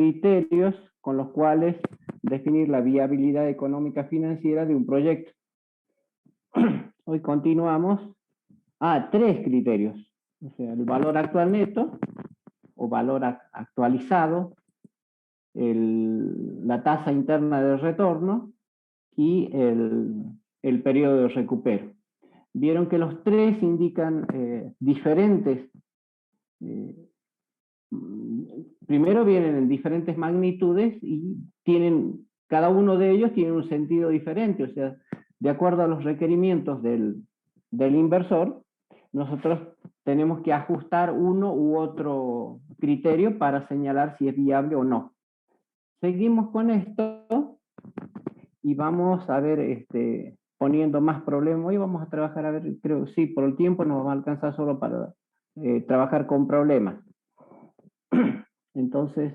criterios con los cuales definir la viabilidad económica financiera de un proyecto. Hoy continuamos. Tres criterios. O sea, el valor actual neto, o valor actualizado, la tasa interna de retorno y el periodo de recupero. Vieron que los tres indican diferentes, primero vienen en diferentes magnitudes y cada uno de ellos tiene un sentido diferente, o sea, de acuerdo a los requerimientos del inversor, nosotros tenemos que ajustar uno u otro criterio para señalar si es viable o no. Seguimos con esto y vamos a ver, poniendo más problemas. Hoy vamos a trabajar, a ver, creo, sí, por el tiempo nos va a alcanzar solo para trabajar con problemas. Entonces,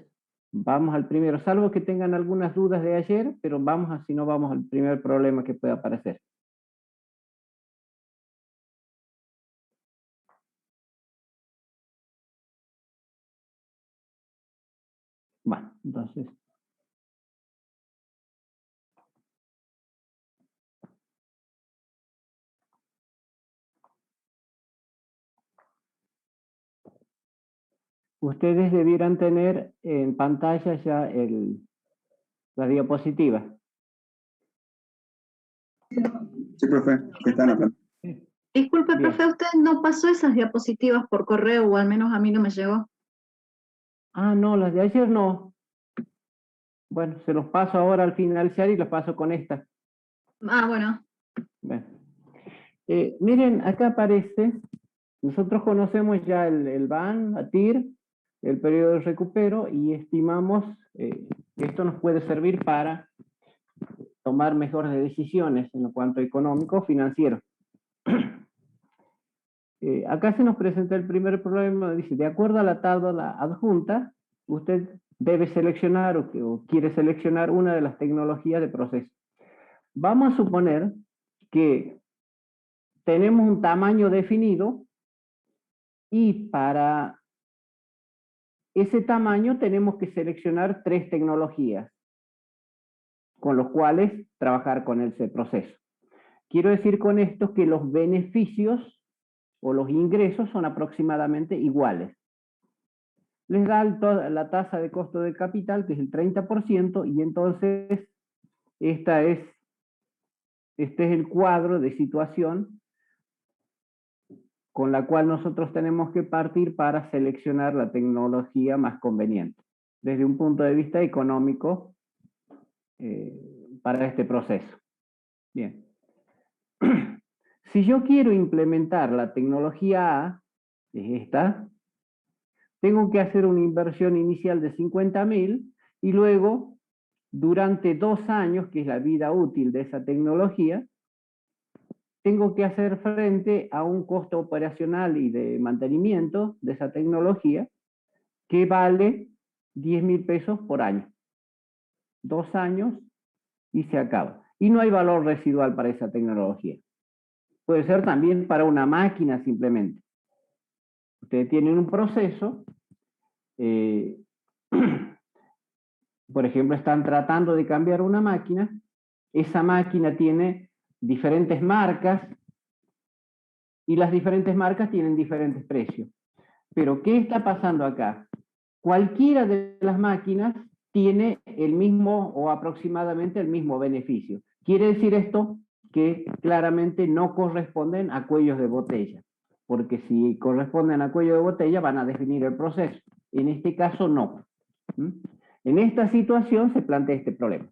vamos al primero, salvo que tengan algunas dudas de ayer, pero si no, vamos al primer problema que pueda aparecer. Bueno, entonces... Ustedes debieran tener en pantalla ya la diapositiva. Sí, profe, están acá. Disculpe, profe, ¿usted no pasó esas diapositivas por correo o al menos a mí no me llegó? Ah, no, las de ayer no. Bueno, se los paso ahora al finalizar y los paso con esta. Ah, bueno. Bueno. Miren, acá aparece, nosotros conocemos ya el BAN, ATIR, el periodo de recupero y estimamos que esto nos puede servir para tomar mejores decisiones en cuanto a económico o financiero. Acá se nos presenta el primer problema, dice, de acuerdo a la tabla adjunta, usted debe seleccionar o quiere seleccionar una de las tecnologías de proceso. Vamos a suponer que tenemos un tamaño definido y para ese tamaño tenemos que seleccionar 3 tecnologías con los cuales trabajar con ese proceso. Quiero decir con esto que los beneficios o los ingresos son aproximadamente iguales. Les da la tasa de costo de capital, que es el 30%, y entonces este es el cuadro de situación con la cual nosotros tenemos que partir para seleccionar la tecnología más conveniente, desde un punto de vista económico para este proceso. Bien. Si yo quiero implementar la tecnología A, es esta, tengo que hacer una inversión inicial de 50.000 y luego, durante 2 años, que es la vida útil de esa tecnología, tengo que hacer frente a un costo operacional y de mantenimiento de esa tecnología que vale 10.000 pesos por año. 2 años y se acaba. Y no hay valor residual para esa tecnología. Puede ser también para una máquina simplemente. Ustedes tienen un proceso, por ejemplo, están tratando de cambiar una máquina, esa máquina tiene diferentes marcas y las diferentes marcas tienen diferentes precios. Pero, ¿qué está pasando acá? Cualquiera de las máquinas tiene el mismo o aproximadamente el mismo beneficio. Quiere decir esto que claramente no corresponden a cuellos de botella, porque si corresponden a cuello de botella van a definir el proceso. En este caso no. En esta situación se plantea este problema.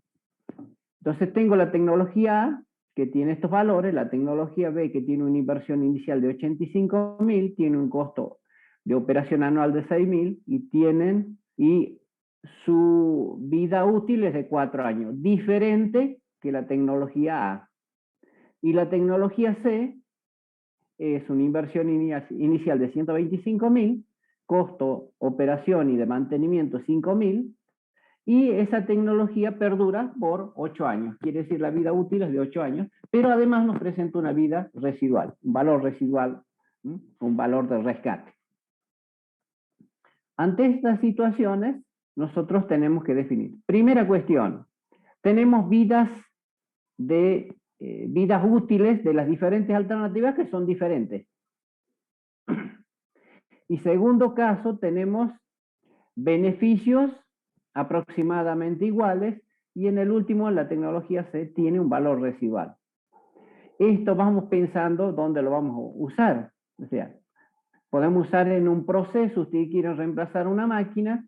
Entonces tengo la tecnología A, que tiene estos valores, la tecnología B, que tiene una inversión inicial de 85.000, tiene un costo de operación anual de 6.000 y su vida útil es de 4 años, diferente que la tecnología A. Y la tecnología C es una inversión inicial de 125.000, costo, operación y de mantenimiento 5.000, y esa tecnología perdura por 8 años, quiere decir la vida útil es de 8 años, pero además nos presenta una vida residual, un valor residual, un valor de rescate. Ante estas situaciones, nosotros tenemos que definir. Primera cuestión, tenemos vidas útiles de las diferentes alternativas que son diferentes. Y segundo caso, tenemos beneficios aproximadamente iguales, y en el último, la tecnología C tiene un valor residual. Esto vamos pensando dónde lo vamos a usar. O sea, podemos usar en un proceso, ustedes quieren reemplazar una máquina,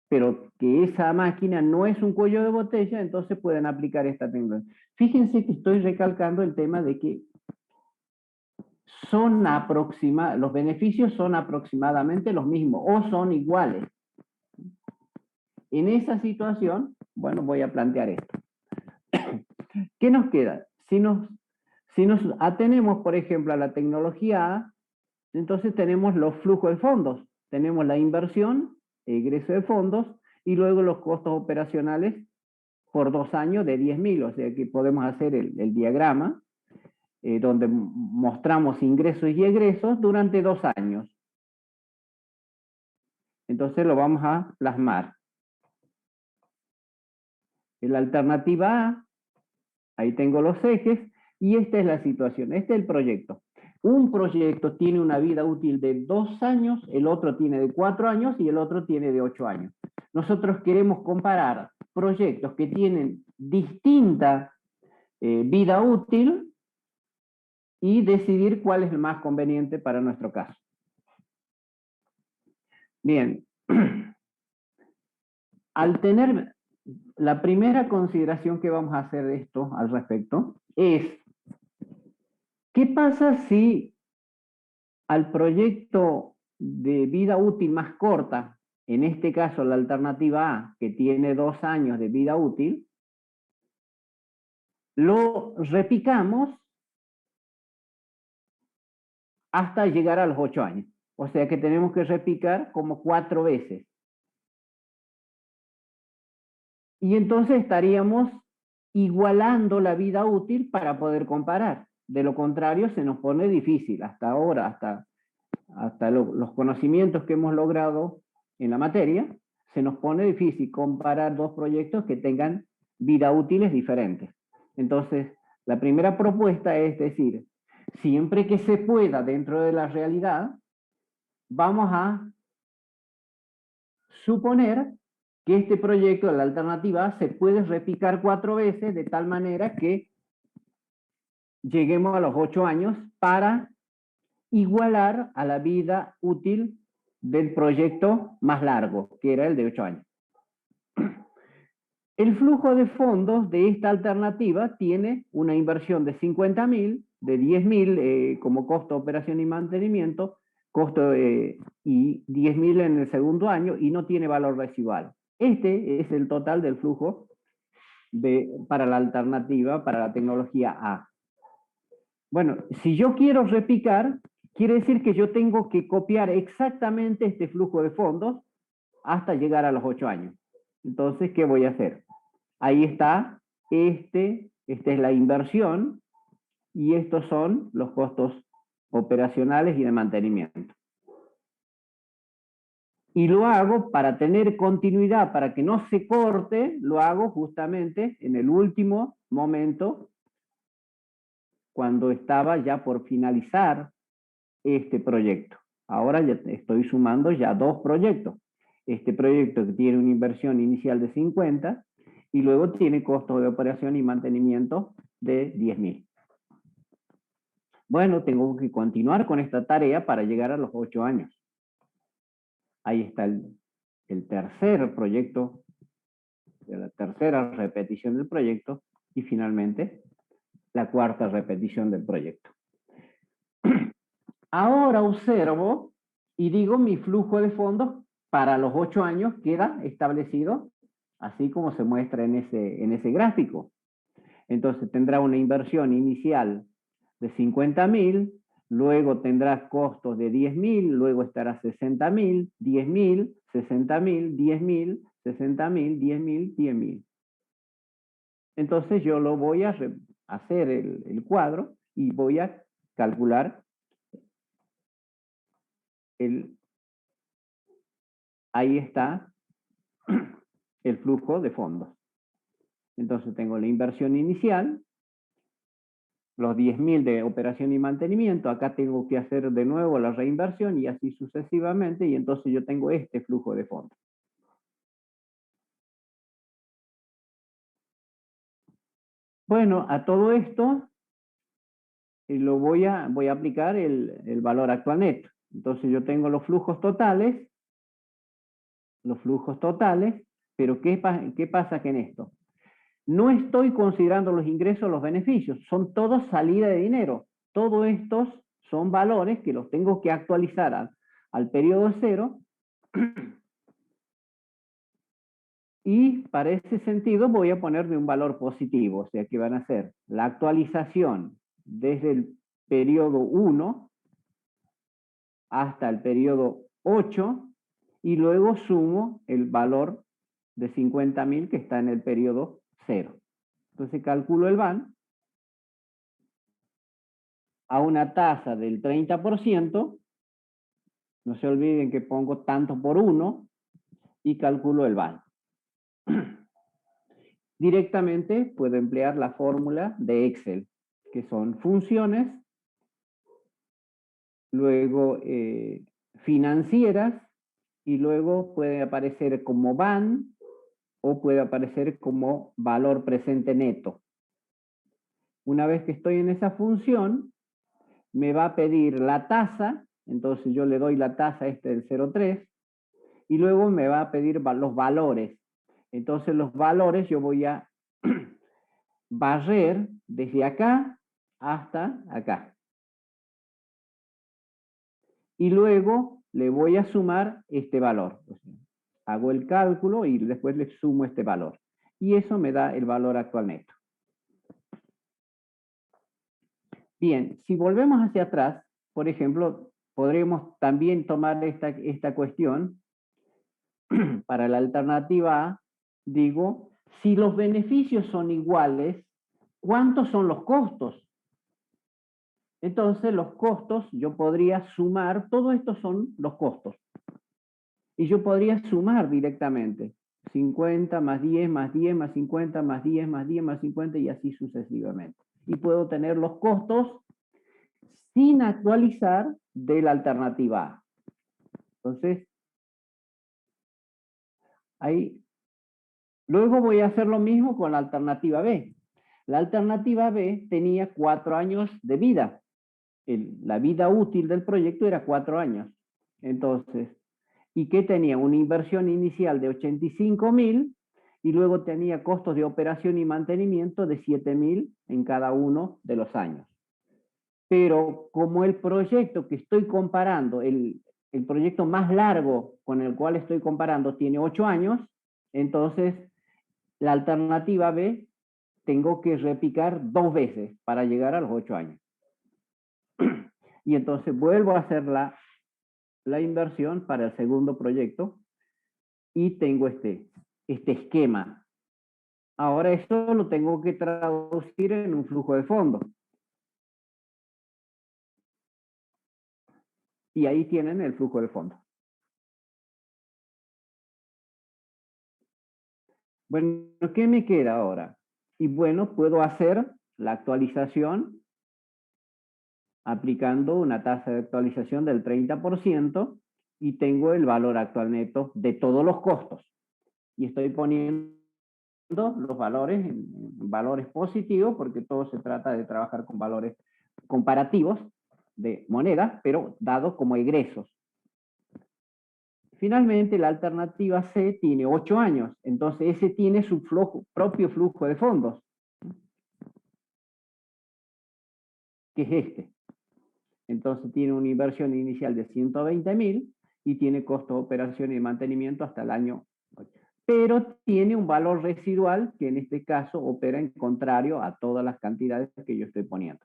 pero que esa máquina no es un cuello de botella, entonces pueden aplicar esta tecnología. Fíjense que estoy recalcando el tema de que los beneficios son aproximadamente los mismos, o son iguales. En esa situación, bueno, voy a plantear esto. ¿Qué nos queda? Si nos atenemos, por ejemplo, a la tecnología A, entonces tenemos los flujos de fondos. Tenemos la inversión, egreso de fondos, y luego los costos operacionales por 2 años de 10.000. O sea que podemos hacer el diagrama, donde mostramos ingresos y egresos durante 2 años. Entonces lo vamos a plasmar. En la alternativa A, ahí tengo los ejes, y esta es la situación, este es el proyecto. Un proyecto tiene una vida útil de 2 años, el otro tiene de 4 años y el otro tiene de 8 años. Nosotros queremos comparar proyectos que tienen distinta vida útil y decidir cuál es el más conveniente para nuestro caso. Bien, al tener la primera consideración que vamos a hacer de esto al respecto es: ¿qué pasa si al proyecto de vida útil más corta, en este caso la alternativa A, que tiene 2 años de vida útil, lo repicamos hasta llegar a los 8 años? O sea que tenemos que repicar como 4 veces. Y entonces estaríamos igualando la vida útil para poder comparar. De lo contrario, se nos pone difícil. Hasta ahora, hasta los conocimientos que hemos logrado en la materia, se nos pone difícil comparar 2 proyectos que tengan vida útiles diferentes. Entonces, la primera propuesta es decir, siempre que se pueda dentro de la realidad, vamos a suponer que este proyecto de la alternativa se puede repicar 4 veces de tal manera que lleguemos a los 8 años para igualar a la vida útil del proyecto más largo, que era el de 8 años. El flujo de fondos de esta alternativa tiene una inversión de 50.000, de 10.000 como costo de operación y mantenimiento, costo y 10.000 en el segundo año, y no tiene valor residual. Este es el total del flujo para la alternativa, para la tecnología A. Bueno, si yo quiero repicar, quiere decir que yo tengo que copiar exactamente este flujo de fondos hasta llegar a los 8 años. Entonces, ¿qué voy a hacer? Ahí está, esta es la inversión, y estos son los costos operacionales y de mantenimiento. Y lo hago para tener continuidad, para que no se corte, lo hago justamente en el último momento, cuando estaba ya por finalizar este proyecto. Ahora ya estoy sumando ya 2 proyectos. Este proyecto que tiene una inversión inicial de 50 y luego tiene costos de operación y mantenimiento de 10.000. Bueno, tengo que continuar con esta tarea para llegar a los 8 años. Ahí está el tercer proyecto, la tercera repetición del proyecto, y finalmente la cuarta repetición del proyecto. Ahora observo y digo, mi flujo de fondos para los 8 años queda establecido así como se muestra en ese gráfico. Entonces tendrá una inversión inicial de 50.000, luego tendrá costos de 10.000, luego estará 60.000, 10.000, 60.000, 10.000, 60.000, 10.000, 10.000. Entonces yo lo voy a hacer el cuadro y voy a calcular ahí está el flujo de fondos. Entonces tengo la inversión inicial, los 10.000 de operación y mantenimiento, acá tengo que hacer de nuevo la reinversión y así sucesivamente, y entonces yo tengo este flujo de fondos. Bueno, a todo esto lo voy a aplicar el valor actual neto. Entonces yo tengo los flujos totales, pero ¿qué pasa que en esto? No estoy considerando los ingresos o los beneficios, son todos salida de dinero. Todos estos son valores que los tengo que actualizar al periodo cero. Y para ese sentido voy a ponerle un valor positivo, o sea que van a ser la actualización desde el periodo 1 hasta el periodo 8 y luego sumo el valor de 50.000 que está en el periodo 0. Entonces calculo el VAN a una tasa del 30%, no se olviden que pongo tanto por 1 y calculo el VAN. Directamente puedo emplear la fórmula de Excel, que son funciones, luego financieras, y luego puede aparecer como VAN o puede aparecer como valor presente neto. Una vez que estoy en esa función, me va a pedir la tasa, entonces yo le doy la tasa del 0,3, y luego me va a pedir los valores. Entonces los valores yo voy a barrer desde acá hasta acá. Y luego le voy a sumar este valor. Hago el cálculo y después le sumo este valor. Y eso me da el valor actual neto. Bien, si volvemos hacia atrás, por ejemplo, podremos también tomar esta cuestión para la alternativa A. Digo, si los beneficios son iguales, ¿cuántos son los costos? Entonces los costos, yo podría sumar, todo esto son los costos. Y yo podría sumar directamente. 50 más 10 más 10 más 50 más 10 más 10 más 50 y así sucesivamente. Y puedo tener los costos sin actualizar de la alternativa A. Entonces, ahí. Luego voy a hacer lo mismo con la alternativa B. La alternativa B tenía 4 años de vida. La vida útil del proyecto era 4 años. Entonces, ¿y qué tenía? Una inversión inicial de 85.000 y luego tenía costos de operación y mantenimiento de 7.000 en cada uno de los años. Pero como el proyecto que estoy comparando, el proyecto más largo con el cual estoy comparando tiene 8 años, entonces la alternativa B tengo que repicar 2 veces para llegar a los 8 años. Y entonces vuelvo a hacer la inversión para el segundo proyecto y tengo este esquema. Ahora esto lo tengo que traducir en un flujo de fondos. Y ahí tienen el flujo de fondos. Bueno, ¿qué me queda ahora? Y bueno, puedo hacer la actualización aplicando una tasa de actualización del 30% y tengo el valor actual neto de todos los costos. Y estoy poniendo los valores en valores positivos porque todo se trata de trabajar con valores comparativos de moneda, pero dados como egresos. Finalmente, la alternativa C tiene 8 años, entonces ese tiene su propio flujo de fondos, que es este. Entonces tiene una inversión inicial de 120.000 y tiene costo de operación y mantenimiento hasta el año 8. Pero tiene un valor residual que en este caso opera en contrario a todas las cantidades que yo estoy poniendo.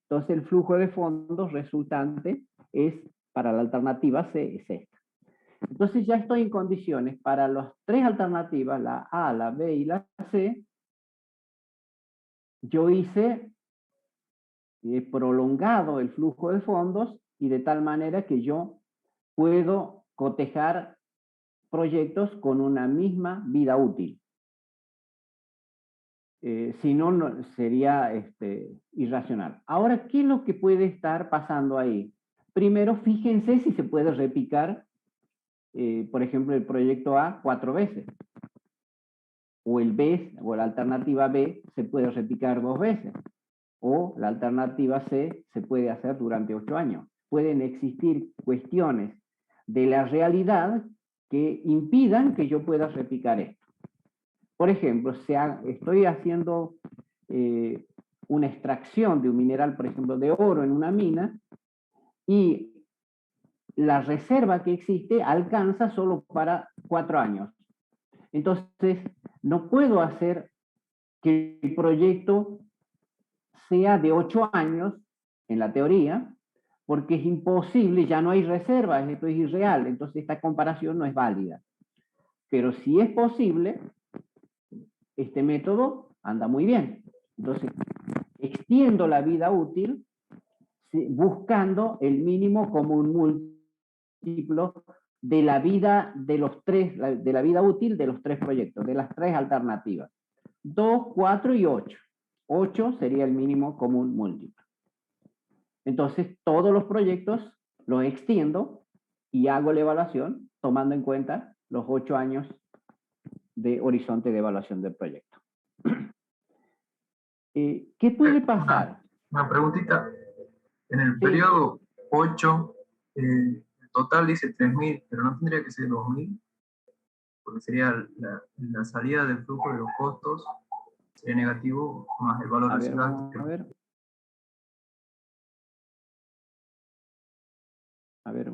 Entonces el flujo de fondos resultante para la alternativa C es esta. Entonces ya estoy en condiciones para las 3 alternativas, la A, la B y la C. Yo he prolongado el flujo de fondos y de tal manera que yo puedo cotejar proyectos con una misma vida útil. Si no, sería irracional. Ahora, ¿qué es lo que puede estar pasando ahí? Primero, fíjense si se puede repicar, por ejemplo, el proyecto A 4 veces. O el B, o la alternativa B, se puede repicar 2 veces. O la alternativa C se puede hacer durante 8 años. Pueden existir cuestiones de la realidad que impidan que yo pueda repicar esto. Por ejemplo, estoy haciendo una extracción de un mineral, por ejemplo, de oro en una mina, y la reserva que existe alcanza solo para 4 años. Entonces, no puedo hacer que el proyecto sea de 8 años, en la teoría, porque es imposible, ya no hay reservas, esto es irreal, entonces esta comparación no es válida. Pero si es posible, este método anda muy bien. Entonces, extiendo la vida útil buscando el mínimo común múltiplo de la vida de los tres, de la vida útil de los 3 proyectos, de las 3 alternativas. 2, 4 y 8. 8 sería el mínimo común múltiplo. Entonces, todos los proyectos los extiendo y hago la evaluación tomando en cuenta los 8 años de horizonte de evaluación del proyecto. ¿Qué puede pasar? Una preguntita. En el periodo 8, el total dice 3.000, pero no tendría que ser 2.000, porque sería la salida del flujo de los costos, sería negativo, más el valor residual. A ver,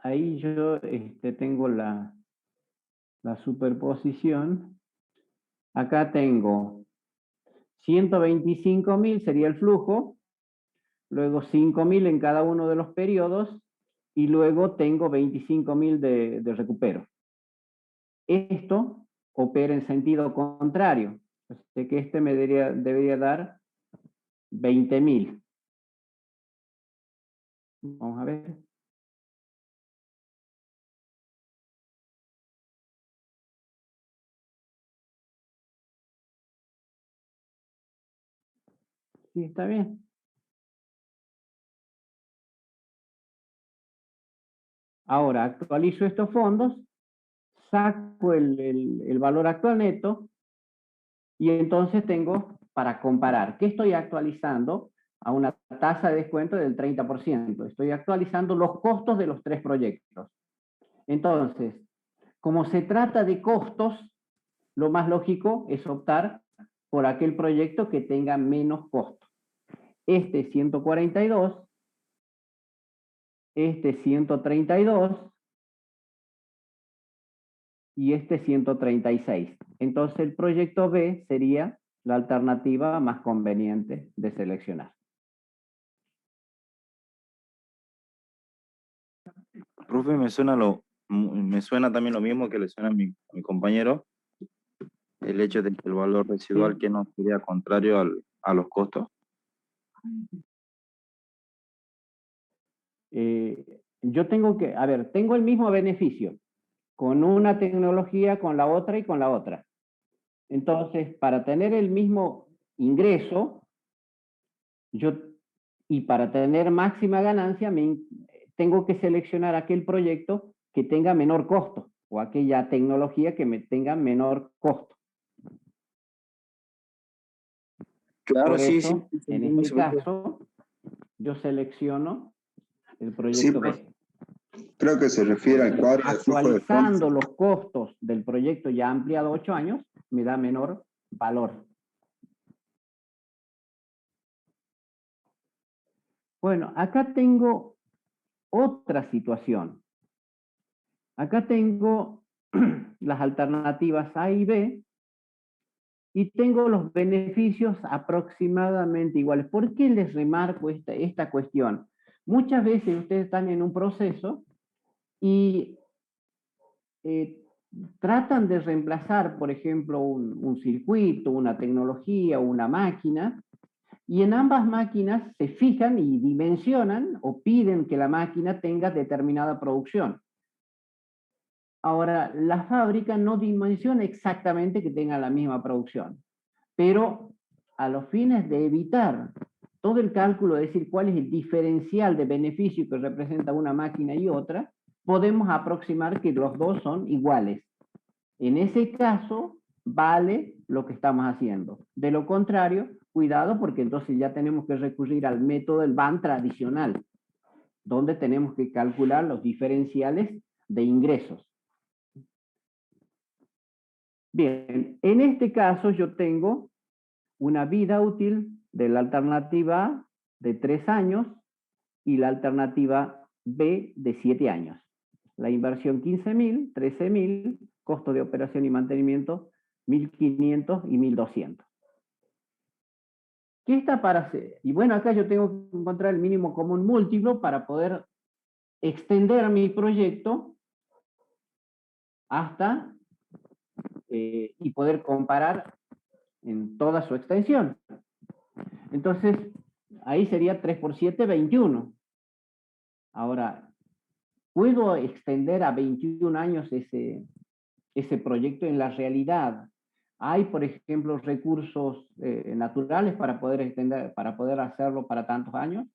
ahí yo tengo la superposición. Acá tengo 125.000 sería el flujo, luego 5.000 en cada uno de los periodos, y luego tengo 25.000 de recupero. Esto opera en sentido contrario, así que me debería dar 20.000. Vamos a ver. Sí, está bien. Ahora actualizo estos fondos, saco el valor actual neto, y entonces tengo para comparar. ¿Qué estoy actualizando? A una tasa de descuento del 30%. Estoy actualizando los costos de los 3 proyectos. Entonces, como se trata de costos, lo más lógico es optar por aquel proyecto que tenga menos costo. Este 142, este 132 y este 136. Entonces el proyecto B sería la alternativa más conveniente de seleccionar. Profe, me suena también lo mismo que le suena a mi compañero, el hecho de que el valor residual que no sería contrario a los costos. Yo tengo tengo el mismo beneficio con una tecnología, con la otra y con la otra. Entonces, para tener el mismo ingreso, y para tener máxima ganancia, tengo que seleccionar aquel proyecto que tenga menor costo, o aquella tecnología que me tenga menor costo. Claro, Por sí, eso, sí. en este caso, yo selecciono el proyecto B. Creo que se refiere al cuadro de flujo de fondos. Actualizando los costos del proyecto ya ampliado a 8 años, me da menor valor. Bueno, acá tengo otra situación. Acá tengo las alternativas A y B, y tengo los beneficios aproximadamente iguales. ¿Por qué les remarco esta cuestión? Muchas veces ustedes están en un proceso y tratan de reemplazar, por ejemplo, un circuito, una tecnología, una máquina, y en ambas máquinas se fijan y dimensionan o piden que la máquina tenga determinada producción. Ahora, la fábrica no dimensiona exactamente que tenga la misma producción, pero a los fines de evitar todo el cálculo, es decir, cuál es el diferencial de beneficio que representa una máquina y otra, podemos aproximar que los dos son iguales. En ese caso, vale lo que estamos haciendo. De lo contrario, cuidado, porque entonces ya tenemos que recurrir al método del BAN tradicional, donde tenemos que calcular los diferenciales de ingresos. Bien, en este caso yo tengo una vida útil de la alternativa A de 3 años y la alternativa B de 7 años. La inversión 15.000, 13.000, costo de operación y mantenimiento 1.500 y 1.200. ¿Qué está para hacer? Y bueno, acá yo tengo que encontrar el mínimo común múltiplo para poder extender mi proyecto hasta y poder comparar en toda su extensión. Entonces, ahí sería 3 por 7, 21. Ahora, ¿puedo extender a 21 años ese proyecto en la realidad? Hay, por ejemplo, recursos naturales para poder extender, para poder hacerlo para tantos años.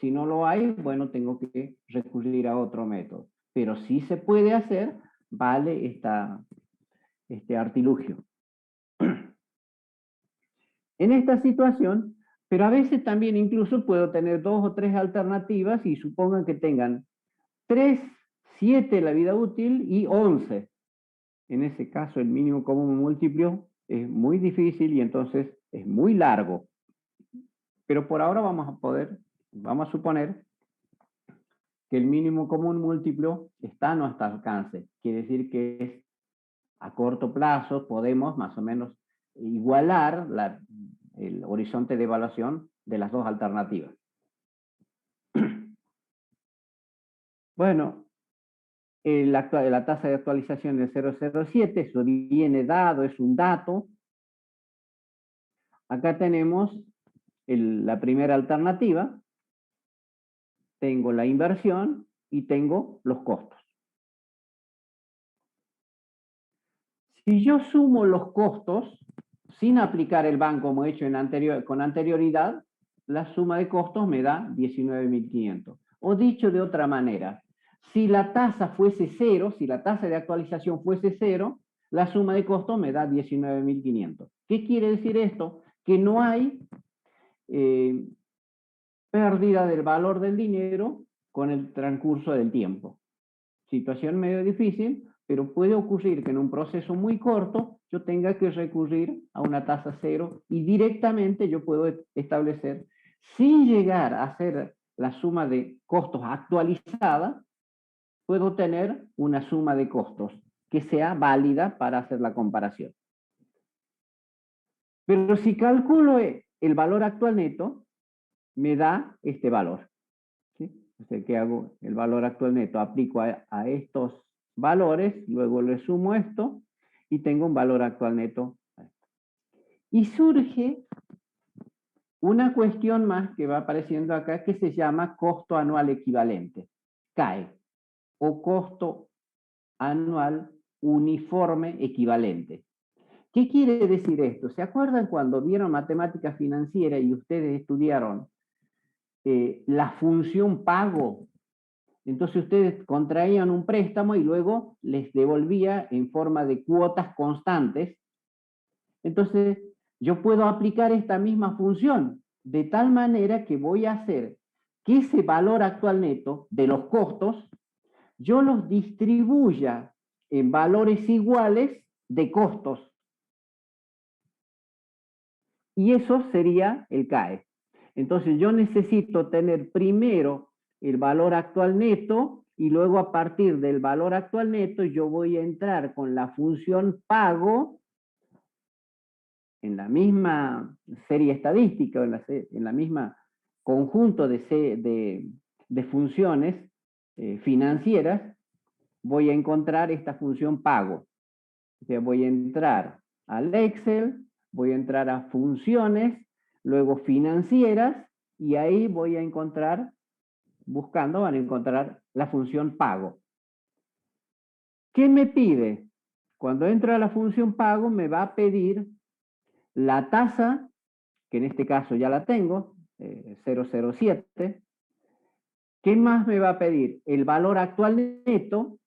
Si no lo hay, bueno, tengo que recurrir a otro método. Pero si se puede hacer, vale este artilugio. En esta situación, pero a veces también incluso puedo tener 2 o 3 alternativas y supongan que tengan 3, 7 la vida útil y 11. En ese caso el mínimo común múltiplo es muy difícil y entonces es muy largo. Pero por ahora vamos a suponer que el mínimo común múltiplo está a nuestro alcance. Quiere decir que es a corto plazo podemos más o menos igualar el horizonte de evaluación de las dos alternativas. Bueno, la tasa de actualización es 0,07, eso viene dado, es un dato. Acá tenemos la primera alternativa, tengo la inversión y tengo los costos. Si yo sumo los costos, sin aplicar el BAN como he hecho con anterioridad, la suma de costos me da 19.500. O dicho de otra manera, si la tasa fuese cero, si la tasa de actualización fuese cero, la suma de costos me da 19.500. ¿Qué quiere decir esto? Que no hay pérdida del valor del dinero con el transcurso del tiempo. Situación medio difícil, pero puede ocurrir que en un proceso muy corto yo tenga que recurrir a una tasa cero y directamente yo puedo establecer, sin llegar a hacer la suma de costos actualizada, puedo tener una suma de costos que sea válida para hacer la comparación. Pero si calculo el valor actual neto, me da este valor. ¿Sí? O sea, ¿qué hago? El valor actual neto, aplico a estos valores, luego le sumo esto y tengo un valor actual neto. Y surge una cuestión más que va apareciendo acá que se llama costo anual equivalente, CAE, o costo anual uniforme equivalente. ¿Qué quiere decir esto? ¿Se acuerdan cuando vieron matemática financiera y ustedes estudiaron la función pago? Entonces ustedes contraían un préstamo y luego les devolvía en forma de cuotas constantes. Entonces yo puedo aplicar esta misma función de tal manera que voy a hacer que ese valor actual neto de los costos yo los distribuya en valores iguales de costos. Y eso sería el CAE. Entonces yo necesito tener primero el valor actual neto y luego a partir del valor actual neto yo voy a entrar con la función pago en la misma serie estadística, en la misma conjunto de funciones financieras, voy a encontrar esta función pago. O sea, voy a entrar al Excel, voy a entrar a funciones, luego financieras, y ahí voy a encontrar, van a encontrar la función pago. ¿Qué me pide? Cuando entro a la función pago me va a pedir la tasa, que en este caso ya la tengo, 007. ¿Qué más me va a pedir? El valor actual neto,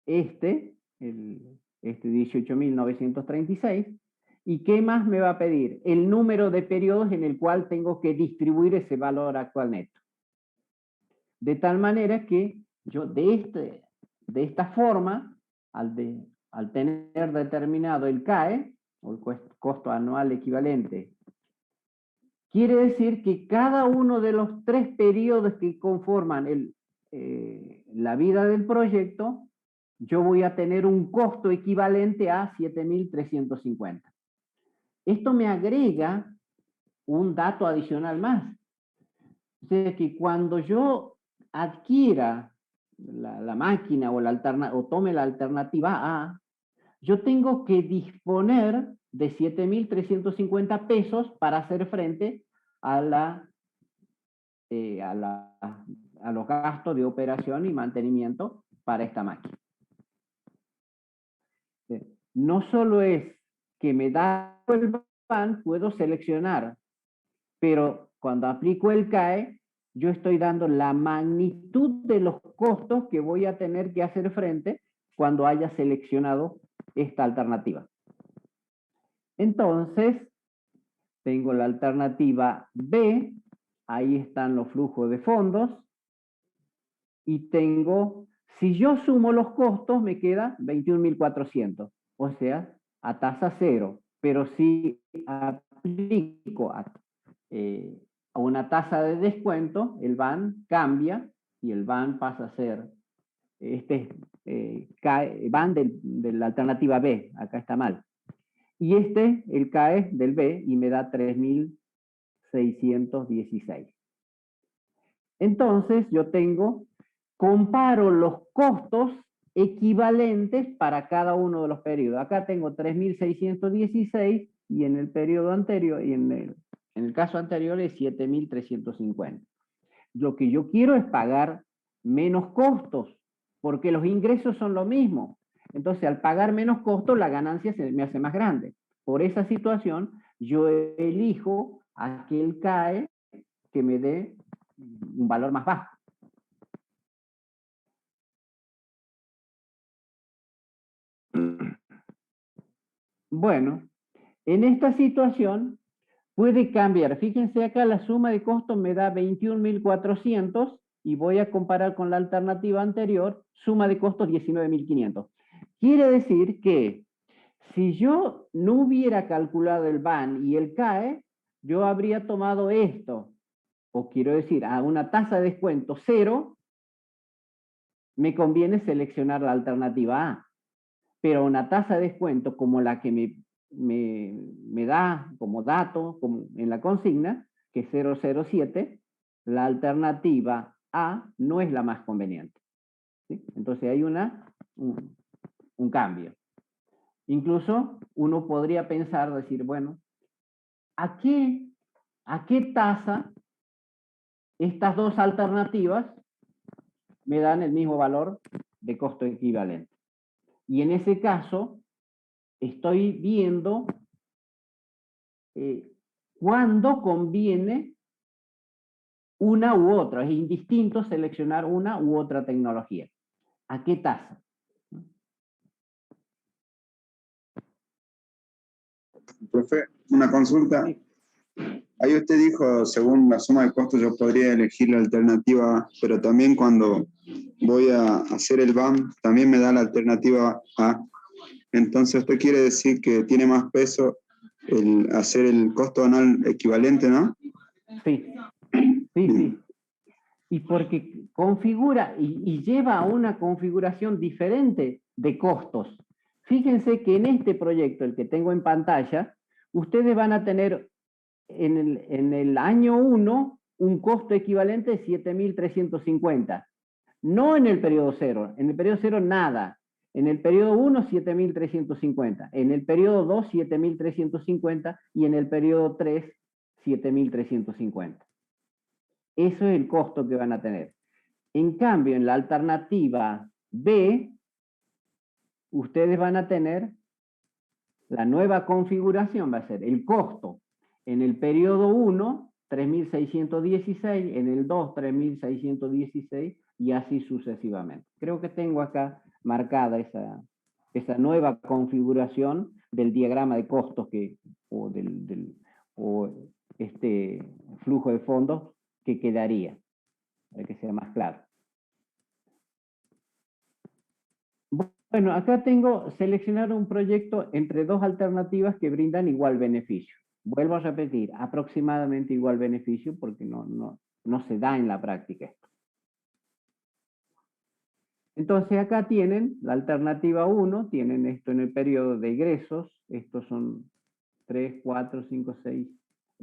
este 18.936. ¿Y qué más me va a pedir? El número de periodos en el cual tengo que distribuir ese valor actual neto. De tal manera que yo de esta forma, al tener determinado el CAE, o el costo anual equivalente, quiere decir que cada uno de los 3 periodos que conforman la vida del proyecto, yo voy a tener un costo equivalente a 7.350. Esto me agrega un dato adicional más. O sea que cuando yo adquiera la máquina o tome la alternativa A, yo tengo que disponer de 7.350 pesos para hacer frente a los gastos de operación y mantenimiento para esta máquina. No solo es que me da el BAN, puedo seleccionar, pero cuando aplico el CAE, yo estoy dando la magnitud de los costos que voy a tener que hacer frente cuando haya seleccionado esta alternativa. Entonces, tengo la alternativa B, ahí están los flujos de fondos, y tengo, si yo sumo los costos, me queda 21.400, o sea, a tasa cero. Pero si aplico a una tasa de descuento, el BAN cambia y el BAN pasa a ser BAN de la alternativa B, acá está mal. Y el CAE del B, y me da 3.616. Entonces yo comparo los costos equivalentes para cada uno de los periodos. Acá tengo 3.616 y en el periodo anterior, y en el caso anterior es 7.350. Lo que yo quiero es pagar menos costos, porque los ingresos son lo mismo. Entonces, al pagar menos costos, la ganancia se me hace más grande. Por esa situación, yo elijo aquel CAE que me dé un valor más bajo. Bueno, en esta situación puede cambiar. Fíjense acá, la suma de costos me da 21.400 y voy a comparar con la alternativa anterior, suma de costos 19.500. Quiere decir que si yo no hubiera calculado el BAN y el CAE, yo habría tomado esto, o quiero decir, a una tasa de descuento 0, me conviene seleccionar la alternativa A. Pero una tasa de descuento como la que me da como dato en la consigna, que es 007, la alternativa A no es la más conveniente. ¿Sí? Entonces hay un cambio. Incluso uno podría pensar, decir, bueno, ¿a qué tasa estas dos alternativas me dan el mismo valor de costo equivalente? Y en ese caso, estoy viendo cuándo conviene una u otra. Es indistinto seleccionar una u otra tecnología. ¿A qué tasa? Profe, una consulta. Ahí usted dijo, según la suma de costos, yo podría elegir la alternativa A, pero también cuando voy a hacer el BAM, también me da la alternativa A. Entonces, usted quiere decir que tiene más peso el hacer el costo anual equivalente, ¿no? Sí. Y porque configura y lleva a una configuración diferente de costos. Fíjense que en este proyecto, el que tengo en pantalla, ustedes van a tener en el año 1 un costo equivalente de 7.350. No en el periodo 0. En el periodo 0 nada. En el periodo 1, 7.350. En el periodo 2, 7.350. Y en el periodo 3, 7.350. Eso es el costo que van a tener. En cambio, en la alternativa B, ustedes van a tener la nueva configuración, va a ser el costo en el periodo 1, 3.616, en el 2, 3.616, y así sucesivamente. Creo que tengo acá marcada esa nueva configuración del diagrama de costos o este flujo de fondos que quedaría, para que sea más claro. Bueno, acá tengo seleccionar un proyecto entre dos alternativas que brindan igual beneficio. Vuelvo a repetir, aproximadamente igual beneficio, porque no se da en la práctica esto. Entonces acá tienen la alternativa 1, tienen esto en el periodo de egresos, estos son 3, 4, 5, 6,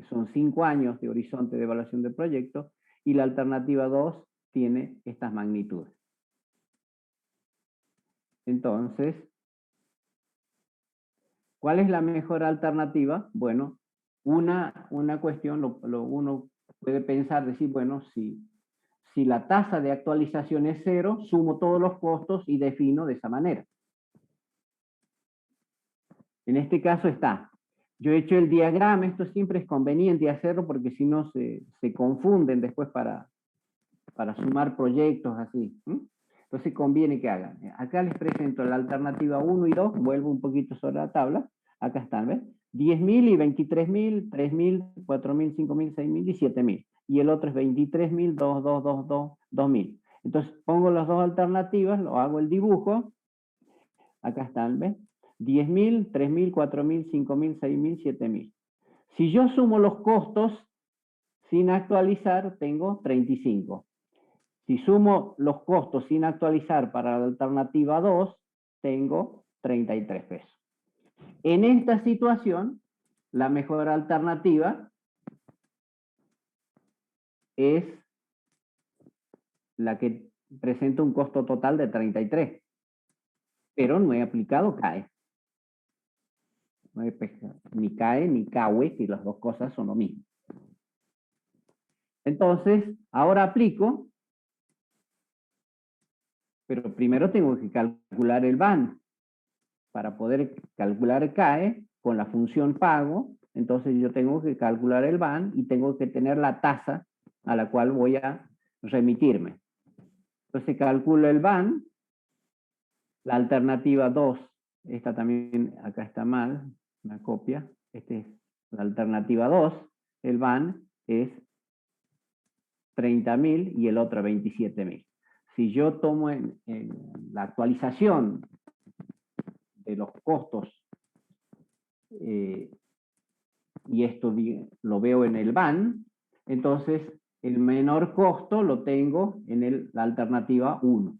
son 5 años de horizonte de evaluación del proyecto, y la alternativa 2 tiene estas magnitudes. Entonces, ¿cuál es la mejor alternativa? Bueno, una cuestión, uno puede pensar, decir, bueno, si la tasa de actualización es 0, sumo todos los costos y defino de esa manera. En este caso está. Yo he hecho el diagrama, esto siempre es conveniente hacerlo porque si no se confunden después para sumar proyectos así. Entonces conviene que hagan. Acá les presento la alternativa 1 y 2, vuelvo un poquito sobre la tabla. Acá están, ¿ves? 10.000 y 23.000, 3.000, 4.000, 5.000, 6.000 y 7.000. Y el otro es 23.000, 2, 2, 2, 2, 2.000. Entonces pongo las dos alternativas, lo hago el dibujo. Acá están, ¿ves? 10.000, 3.000, 4.000, 5.000, 6.000, 7.000. Si yo sumo los costos sin actualizar, tengo 35. Si sumo los costos sin actualizar para la alternativa 2, tengo 33 pesos. En esta situación, la mejor alternativa es la que presenta un costo total de 33, pero no he aplicado CAE. No he ni CAE ni CAUE, que las dos cosas son lo mismo. Entonces, ahora aplico, pero primero tengo que calcular el BAN. Para poder calcular el CAE con la función pago, entonces yo tengo que calcular el BAN y tengo que tener la tasa a la cual voy a remitirme. Entonces calculo el BAN, la alternativa 2, esta también, acá está mal, una copia, esta es la alternativa 2, el BAN es 30.000 y el otro 27.000. Si yo tomo en la actualización de los costos y esto lo veo en el BAN, entonces el menor costo lo tengo en la alternativa 1.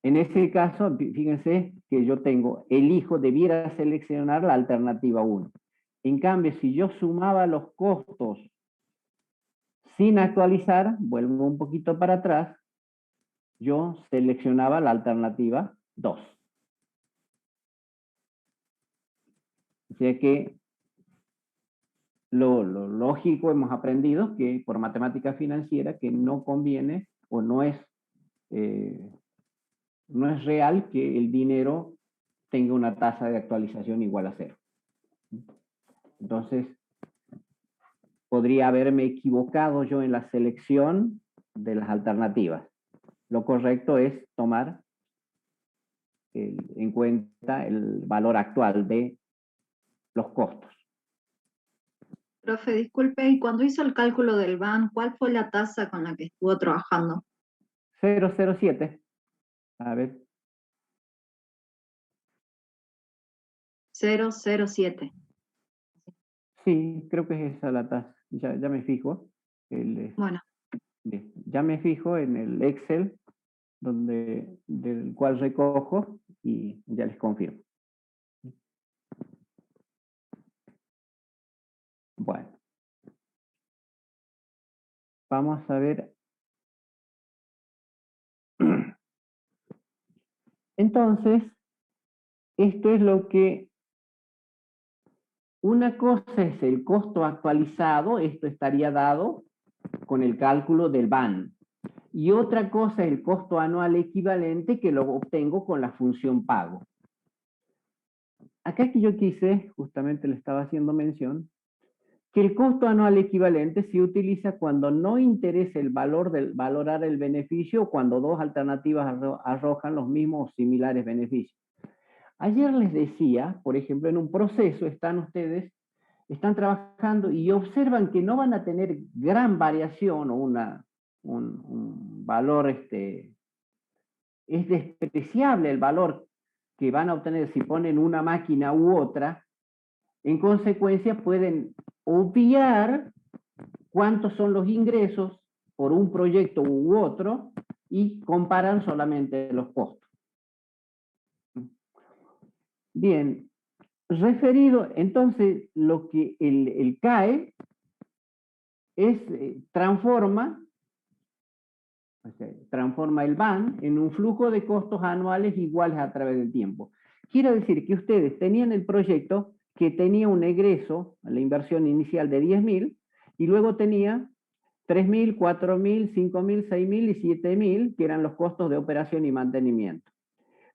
En ese caso, fíjense que yo debiera seleccionar la alternativa 1. En cambio, si yo sumaba los costos sin actualizar, vuelvo un poquito para atrás, yo seleccionaba la alternativa 2. O sea que lo lógico hemos aprendido que por matemática financiera que no conviene o no es real que el dinero tenga una tasa de actualización igual a 0. Entonces, podría haberme equivocado yo en la selección de las alternativas. Lo correcto es tomar en cuenta el valor actual de los costos. Profe, disculpe, y cuando hizo el cálculo del BAN, ¿cuál fue la tasa con la que estuvo trabajando? 0,07. A ver. 0,07. Sí, creo que es esa la tasa. Ya me fijo. Bueno. Ya me fijo en el Excel del cual recojo y ya les confirmo. Bueno. Vamos a ver. Entonces, esto es lo que... Una cosa es el costo actualizado, esto estaría dado con el cálculo del BAN. y otra cosa es el costo anual equivalente que lo obtengo con la función pago. Acá que yo quise, justamente le estaba haciendo mención, que el costo anual equivalente se utiliza cuando no interesa el valor del valorar el beneficio o cuando dos alternativas arrojan los mismos o similares beneficios. Ayer les decía, por ejemplo, en un proceso están trabajando y observan que no van a tener gran variación o un valor, es despreciable el valor que van a obtener si ponen una máquina u otra. En consecuencia, pueden obviar cuántos son los ingresos por un proyecto u otro y comparan solamente los costos. Bien, referido, entonces, lo que el CAE es, transforma el BAN en un flujo de costos anuales iguales a través del tiempo. Quiero decir que ustedes tenían el proyecto que tenía un egreso, la inversión inicial de 10.000, y luego tenía 3.000, 4.000, 5.000, 6.000 y 7.000, que eran los costos de operación y mantenimiento.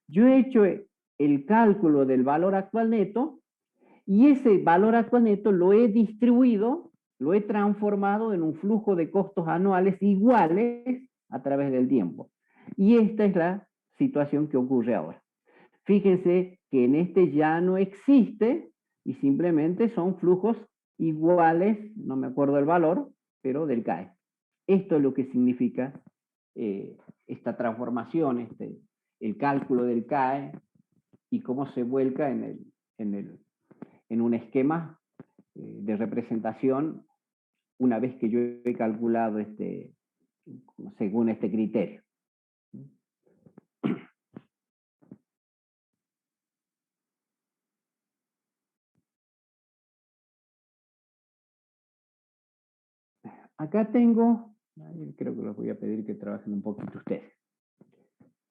Yo he hecho el cálculo del valor actual neto, y ese valor actual neto lo he distribuido, lo he transformado en un flujo de costos anuales iguales a través del tiempo. Y esta es la situación que ocurre ahora. Fíjense que en este ya no existe y simplemente son flujos iguales, no me acuerdo el valor, pero del CAE. Esto es lo que significa esta transformación, el cálculo del CAE y cómo se vuelca en un esquema de representación una vez que yo he calculado según este criterio. Acá tengo, creo que les voy a pedir que trabajen un poquito ustedes.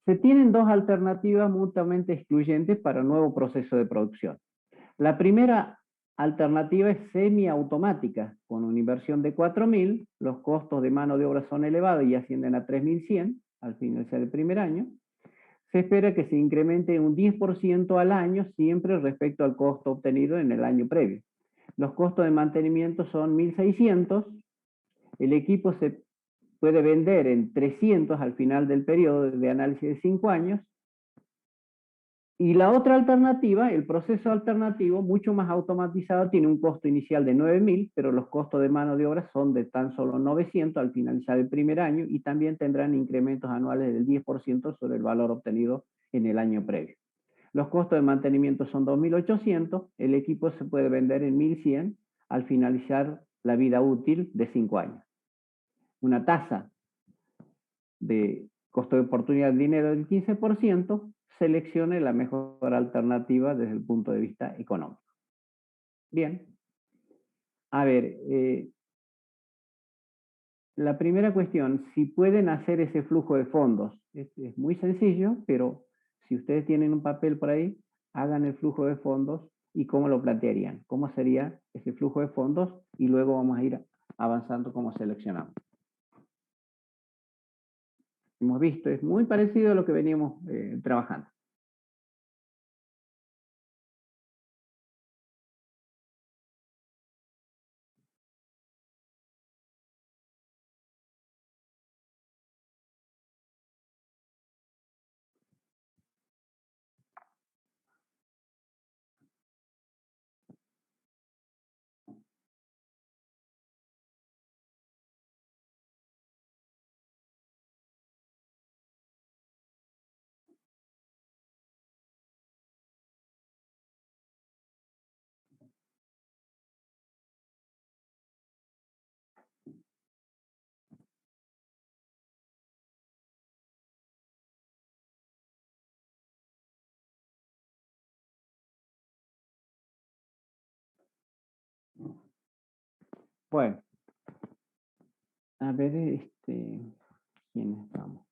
Se tienen dos alternativas mutuamente excluyentes para un nuevo proceso de producción. La primera alternativa es semiautomática, con una inversión de 4.000, los costos de mano de obra son elevados y ascienden a 3.100 al finalizar el primer año. Se espera que se incremente un 10% al año siempre respecto al costo obtenido en el año previo. Los costos de mantenimiento son 1.600, el equipo se puede vender en 300 al final del periodo de análisis de 5 años. Y la otra alternativa, el proceso alternativo, mucho más automatizado, tiene un costo inicial de 9.000, pero los costos de mano de obra son de tan solo 900 al finalizar el primer año y también tendrán incrementos anuales del 10% sobre el valor obtenido en el año previo. Los costos de mantenimiento son 2.800, el equipo se puede vender en 1.100 al finalizar la vida útil de 5 años. Una tasa de costo de oportunidad de dinero del 15%, seleccione la mejor alternativa desde el punto de vista económico. Bien. A ver, la primera cuestión, si pueden hacer ese flujo de fondos, es muy sencillo, pero si ustedes tienen un papel por ahí, hagan el flujo de fondos y cómo lo plantearían, cómo sería ese flujo de fondos y luego vamos a ir avanzando cómo seleccionamos. Hemos visto, es muy parecido a lo que veníamos trabajando. Bueno, a ver, ¿quién estamos?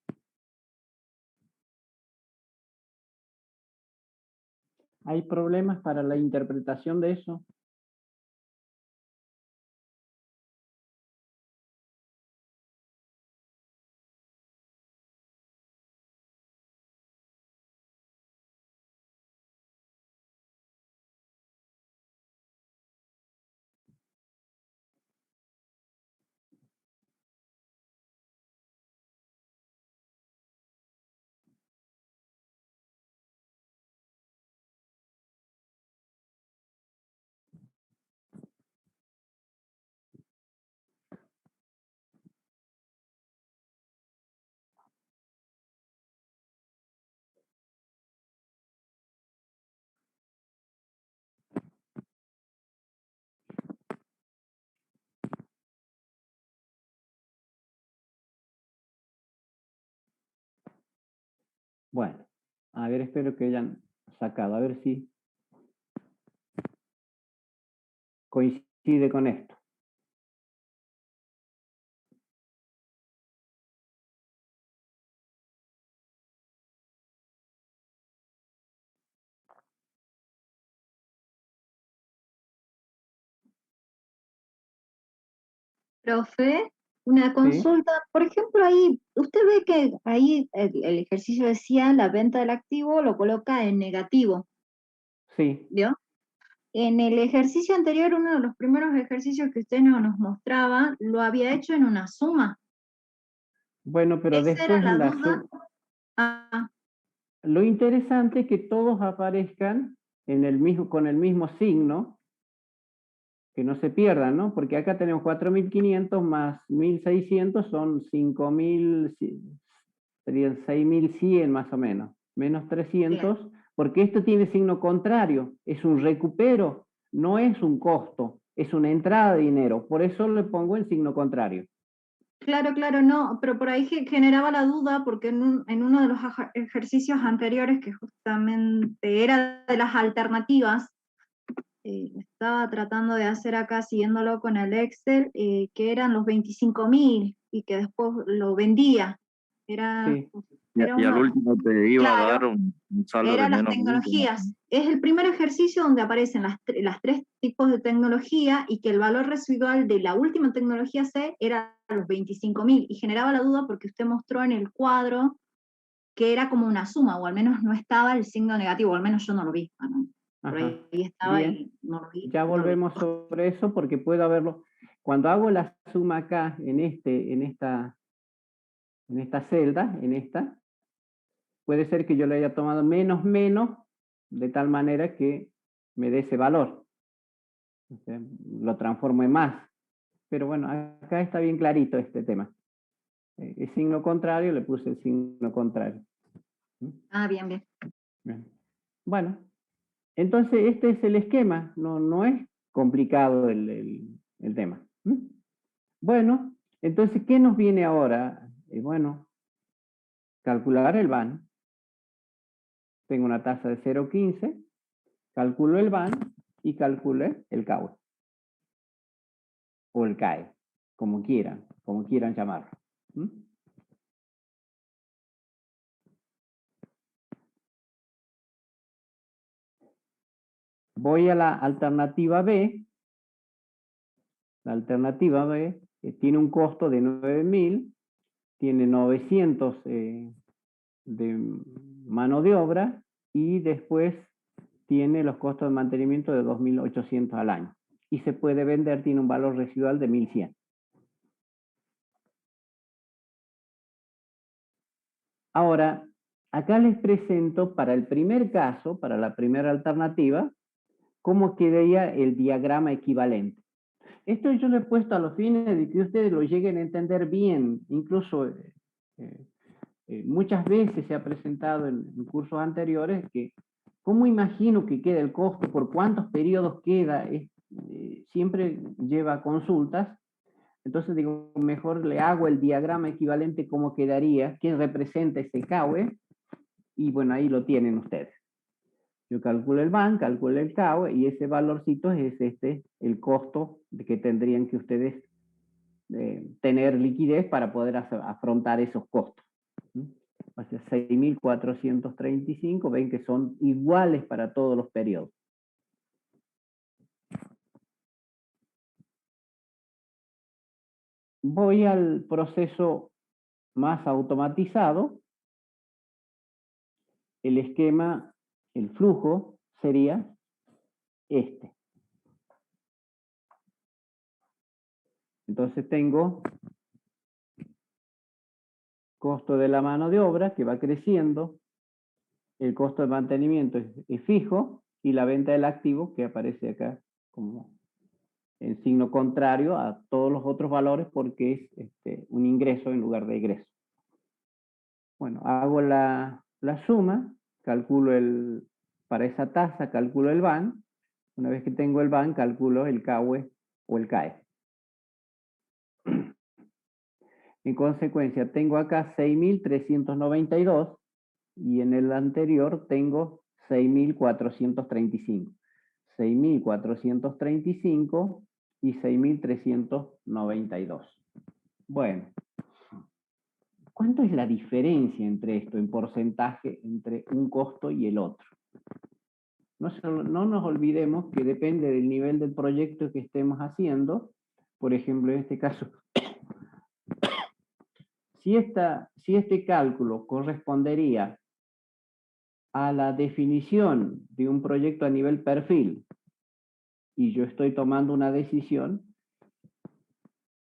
¿Hay problemas para la interpretación de eso? Bueno, a ver, espero que hayan sacado, a ver si coincide con esto. Profe, una ¿Sí? consulta. Por ejemplo, ahí, usted ve que ahí el ejercicio decía la venta del activo lo coloca en negativo, Sí. ¿vio? En el ejercicio anterior, uno de los primeros ejercicios que usted nos mostraba, lo había hecho en una suma. Bueno, pero Esa era después la en la duda. Ah, lo interesante es que todos aparezcan en el mismo, con el mismo signo, que no se pierdan, ¿no? Porque acá tenemos 4.500 más 1.600 son 5.000, serían 6.100 más o menos, menos claro. 300, porque esto tiene signo contrario, es un recupero, no es un costo, es una entrada de dinero, por eso le pongo el signo contrario. Claro, claro, no, pero por ahí generaba la duda porque en uno de los ejercicios anteriores, que justamente era de las alternativas, estaba tratando de hacer acá, siguiéndolo con el Excel, que eran los 25.000 y que después lo vendía. Era, Sí, era Y al uno, último te iba a dar claro, un saldo de eran las menos 20, ¿no? tecnologías. Es el primer ejercicio donde aparecen las tres tipos de tecnología y que el valor residual de la última tecnología C era los 25.000 y generaba la duda porque usted mostró en el cuadro que era como una suma, o al menos no estaba el signo negativo, o al menos yo no lo vi, ¿no? Por ajá, ahí estaba bien. y no lo vi, Ya no lo vi. volvemos sobre eso porque puedo haberlo. Cuando hago la suma acá, en esta celda, en esta, puede ser que yo le haya tomado menos menos, de tal manera que me dé ese valor. O sea, lo transformo en más. Pero bueno, acá está bien clarito este tema. El signo contrario, le puse el signo contrario. Ah, bien, bien. Bien. Bueno, entonces este es el esquema, no es complicado el tema. Bueno, entonces, ¿qué nos viene ahora? Bueno, calcular el BAN. Tengo una tasa de 0,15, calculo el BAN y calculo el CAUE. O el CAE, como quieran llamarlo. Voy a la alternativa B. La alternativa B tiene un costo de 9.000, tiene 900 de mano de obra y después tiene los costos de mantenimiento de 2.800 al año. Y se puede vender, tiene un valor residual de 1.100. Ahora, acá les presento para el primer caso, para la primera alternativa, cómo quedaría el diagrama equivalente. Esto yo lo he puesto a los fines de que ustedes lo lleguen a entender bien, incluso muchas veces se ha presentado en cursos anteriores que cómo imagino que queda el costo, por cuántos periodos queda, siempre lleva consultas. Entonces digo, mejor le hago el diagrama equivalente cómo quedaría, quién representa ese CAUE, y bueno, ahí lo tienen ustedes. Yo calculo el BAN, calculo el CAUE, y ese valorcito es el costo de que tendrían que ustedes tener liquidez para poder afrontar esos costos. O sea, 6.435, ven que son iguales para todos los periodos. Voy al proceso más automatizado. El esquema, el flujo sería este. Entonces tengo costo de la mano de obra que va creciendo, el costo de mantenimiento es fijo y la venta del activo que aparece acá como en signo contrario a todos los otros valores porque es un ingreso en lugar de egreso. Bueno, hago la suma, calculo para esa tasa calculo el BAN, una vez que tengo el BAN calculo el CAUE o el CAE. En consecuencia tengo acá 6.392 y en el anterior tengo 6.435. 6.435 y 6.392. Bueno, ¿cuánto es la diferencia entre esto en porcentaje entre un costo y el otro? No nos olvidemos que depende del nivel del proyecto que estemos haciendo. Por ejemplo, en este caso, si este cálculo correspondería a la definición de un proyecto a nivel perfil y yo estoy tomando una decisión,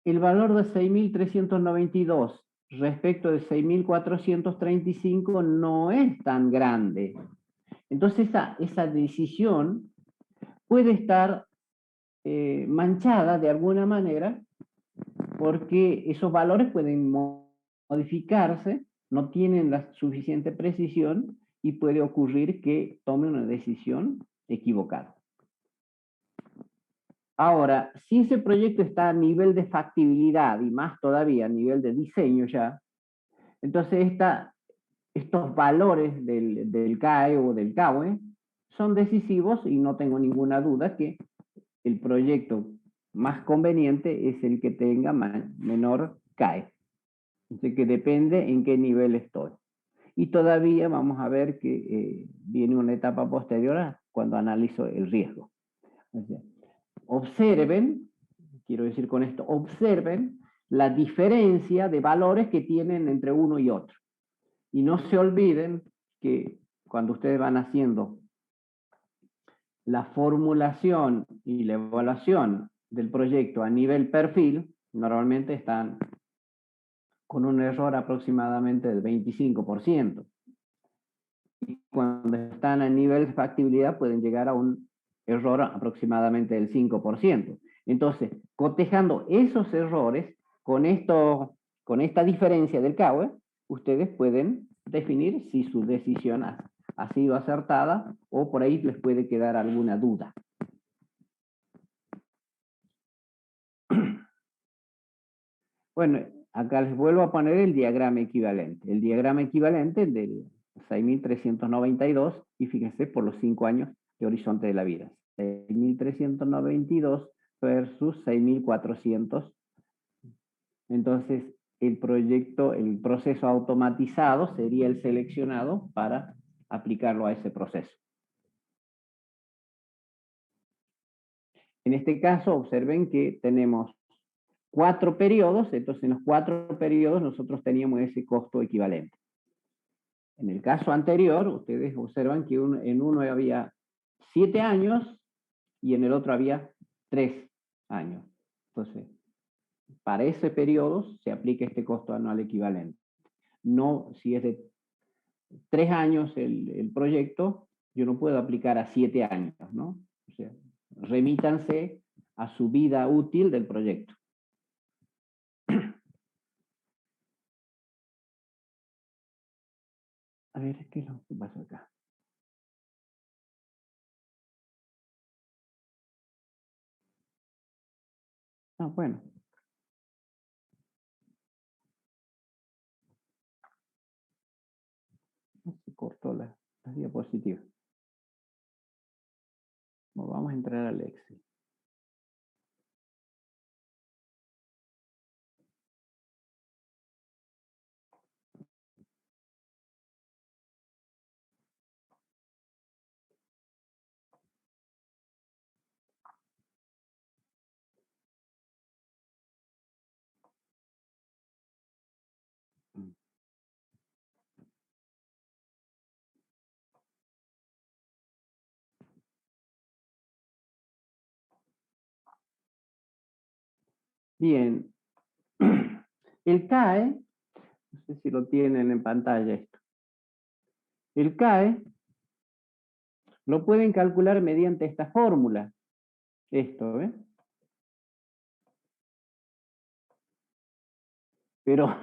el valor de 6.392 respecto de 6.435 no es tan grande. Entonces esa decisión puede estar manchada de alguna manera porque esos valores pueden modificarse, no tienen la suficiente precisión y puede ocurrir que tome una decisión equivocada. Ahora, si ese proyecto está a nivel de factibilidad y más todavía a nivel de diseño ya, entonces estos valores del CAE o del CAUE son decisivos y no tengo ninguna duda que el proyecto más conveniente es el que tenga menor CAE. Así que depende en qué nivel estoy. Y todavía vamos a ver que viene una etapa posterior cuando analizo el riesgo. O sea, observen, quiero decir con esto, observen la diferencia de valores que tienen entre uno y otro. Y no se olviden que cuando ustedes van haciendo la formulación y la evaluación del proyecto a nivel perfil, normalmente están con un error aproximadamente del 25%. Y cuando están a nivel de factibilidad pueden llegar a un error aproximadamente del 5%. Entonces, cotejando esos errores con esta diferencia del CAUE, ustedes pueden definir si su decisión ha sido acertada o por ahí les puede quedar alguna duda. Bueno, acá les vuelvo a poner el diagrama equivalente. El diagrama equivalente del 6.392 y fíjense por los 5 años de horizonte de la vida. 6.392 versus 6.400. Entonces, el proceso automatizado sería el seleccionado para aplicarlo a ese proceso. En este caso, observen que tenemos 4 periodos, entonces en los 4 periodos nosotros teníamos ese costo equivalente. En el caso anterior, ustedes observan que en uno había 7 años y en el otro había 3 años. Entonces, para ese periodo se aplica este costo anual equivalente. No, si es de 3 años el proyecto, yo no puedo aplicar a 7 años, ¿no? O sea, remítanse a su vida útil del proyecto. A ver, ¿qué es lo que pasa acá? Ah, bueno. Se cortó la diapositiva. Bueno, vamos a entrar al Excel. Bien. El CAE, no sé si lo tienen en pantalla esto. El CAE lo pueden calcular mediante esta fórmula. Esto, ¿ves? Pero,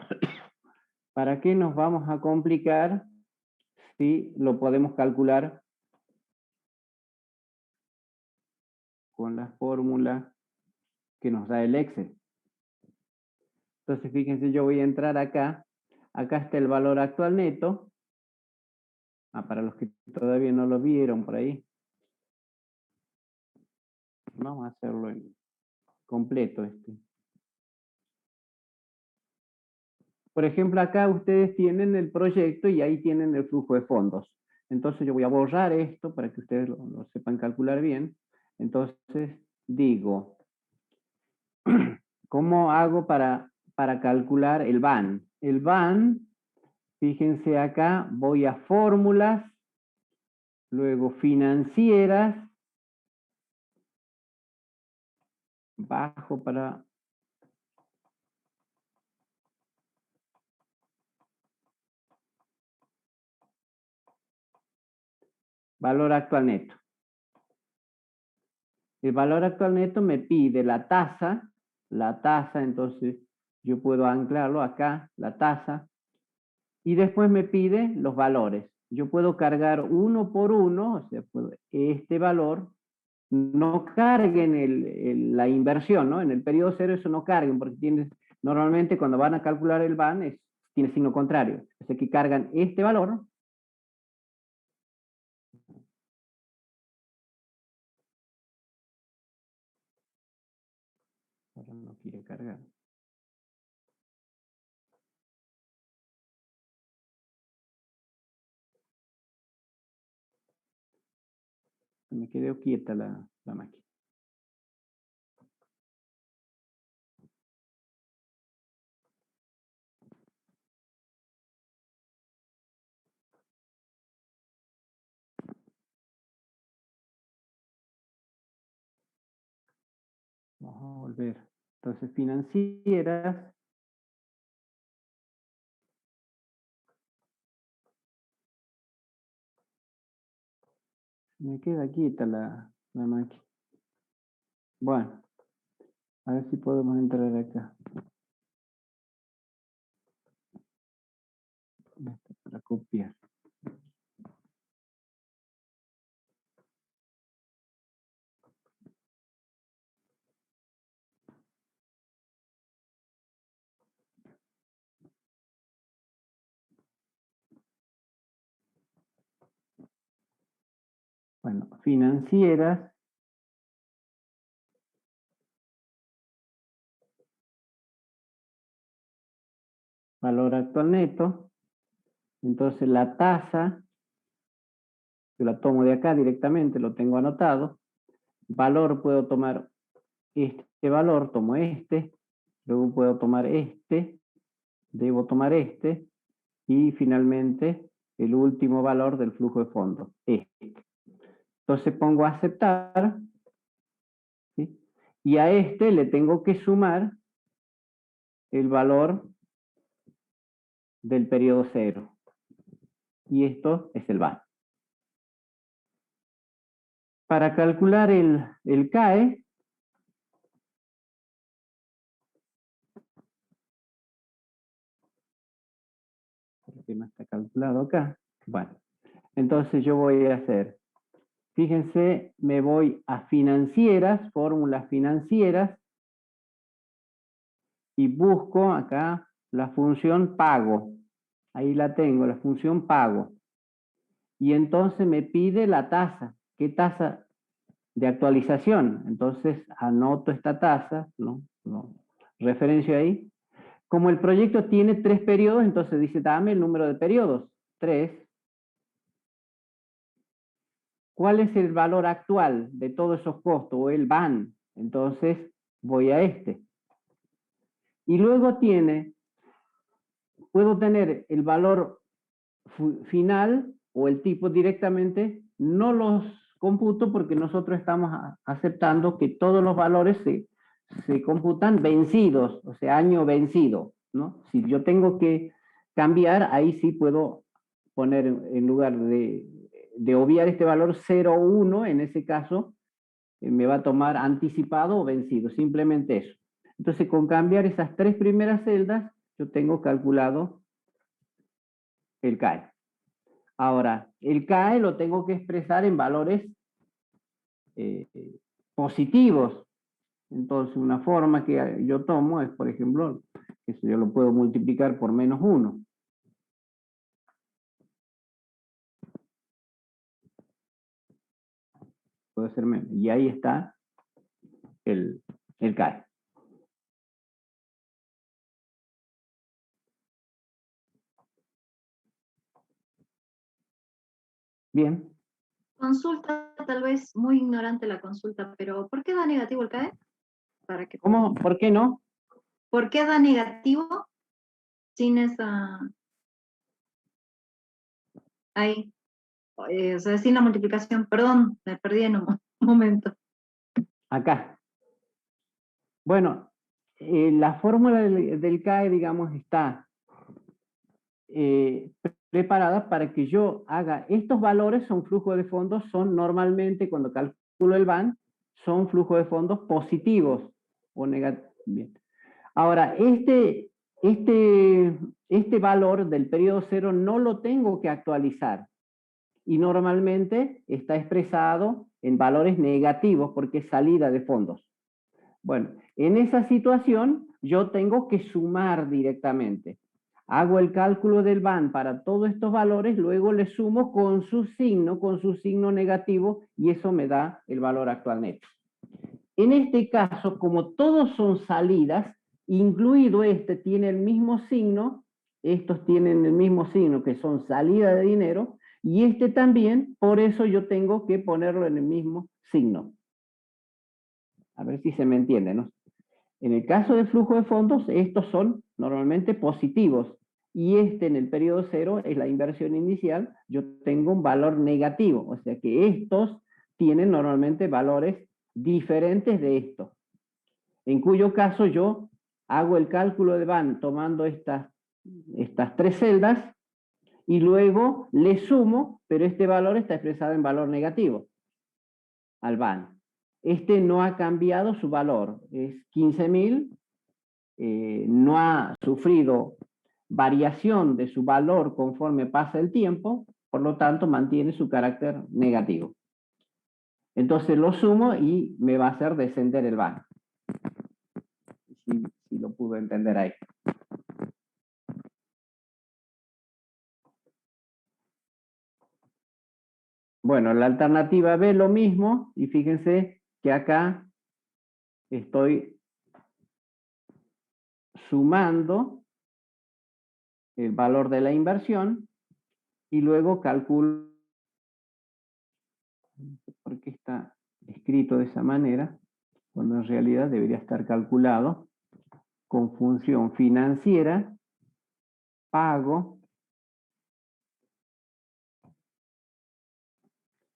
¿para qué nos vamos a complicar si lo podemos calcular con la fórmula que nos da el Excel? Entonces, fíjense, yo voy a entrar acá. Acá está el valor actual neto. para los que todavía no lo vieron por ahí. Vamos a hacerlo en completo este. Por ejemplo, acá ustedes tienen el proyecto y ahí tienen el flujo de fondos. Entonces yo voy a borrar esto para que ustedes lo sepan calcular bien. Entonces digo, ¿cómo hago para calcular el BAN? El BAN, fíjense acá, voy a fórmulas, luego financieras, bajo para... valor actual neto. El valor actual neto me pide la tasa, entonces yo puedo anclarlo acá, la tasa, y después me pide los valores. Yo puedo cargar uno por uno, o sea, este valor, no carguen la inversión, ¿no? En el periodo cero eso no carguen, porque normalmente cuando van a calcular el BAN tiene signo contrario. O sea que cargan este valor. Ahora no quiere cargar. Me quedó quieta la máquina. Vamos a volver. Entonces, financieras. Me queda quieta la máquina. Bueno, a ver si podemos entrar acá. Para copiar. Bueno, financieras. Valor actual neto. Entonces la tasa, yo la tomo de acá directamente, lo tengo anotado. Valor puedo tomar este valor, tomo este. Luego puedo tomar este. Debo tomar este. Y finalmente el último valor del flujo de fondos, este. Entonces pongo aceptar. ¿Sí? Y a este le tengo que sumar el valor del periodo cero. Y esto es el BAN. Para calcular el CAE, porque no está calculado acá. Bueno, entonces yo voy a hacer, fíjense, me voy a financieras, fórmulas financieras, y busco acá la función pago. Ahí la tengo, la función pago. Y entonces me pide la tasa. ¿Qué tasa de actualización? Entonces anoto esta tasa, ¿no? Referencio ahí. Como el proyecto tiene 3 periodos, entonces dice, dame el número de periodos. 3. ¿Cuál es el valor actual de todos esos costos? O el BAN. Entonces voy a este. Y luego puedo tener el valor final o el tipo directamente, no los computo porque nosotros estamos aceptando que todos los valores se computan vencidos, o sea, año vencido, ¿no? Si yo tengo que cambiar, ahí sí puedo poner en lugar de obviar este valor 0 o 1, en ese caso, me va a tomar anticipado o vencido, simplemente eso. Entonces, con cambiar esas 3 primeras celdas, yo tengo calculado el CAE. Ahora, el CAE lo tengo que expresar en valores positivos. Entonces, una forma que yo tomo es, por ejemplo, que yo lo puedo multiplicar por -1. puede ser menos. Y ahí está el CAE. Bien. Consulta, tal vez muy ignorante la consulta, pero ¿por qué da negativo el CAE? Para que ¿Cómo? ¿Por qué no? ¿Por qué da negativo sin esa... ahí? O sea, sin la multiplicación. Perdón, me perdí en un momento. Acá. Bueno, la fórmula del CAE, digamos, está preparada para que yo haga estos valores, son flujos de fondos, son normalmente, cuando calculo el BAN, son flujos de fondos positivos o negativos. Bien. Ahora, este valor del periodo cero no lo tengo que actualizar y normalmente está expresado en valores negativos porque es salida de fondos. Bueno, en esa situación yo tengo que sumar directamente. Hago el cálculo del BAN para todos estos valores, luego le sumo con su signo negativo, y eso me da el valor actual neto. En este caso, como todos son salidas, incluido este tiene el mismo signo, estos tienen el mismo signo que son salida de dinero, y este también, por eso yo tengo que ponerlo en el mismo signo. A ver si se me entiende, ¿no? En el caso del flujo de fondos, estos son normalmente positivos, y este en el periodo cero es la inversión inicial, yo tengo un valor negativo, o sea que estos tienen normalmente valores diferentes de estos, en cuyo caso yo hago el cálculo de BAN tomando estas tres celdas, y luego le sumo, pero este valor está expresado en valor negativo al BAN. Este no ha cambiado su valor, es 15.000, no ha sufrido variación de su valor conforme pasa el tiempo, por lo tanto mantiene su carácter negativo. Entonces lo sumo y me va a hacer descender el BAN. Si lo pudo entender ahí. Bueno, la alternativa B lo mismo, y fíjense que acá estoy sumando el valor de la inversión y luego calculo, porque está escrito de esa manera, cuando en realidad debería estar calculado con función financiera, pago,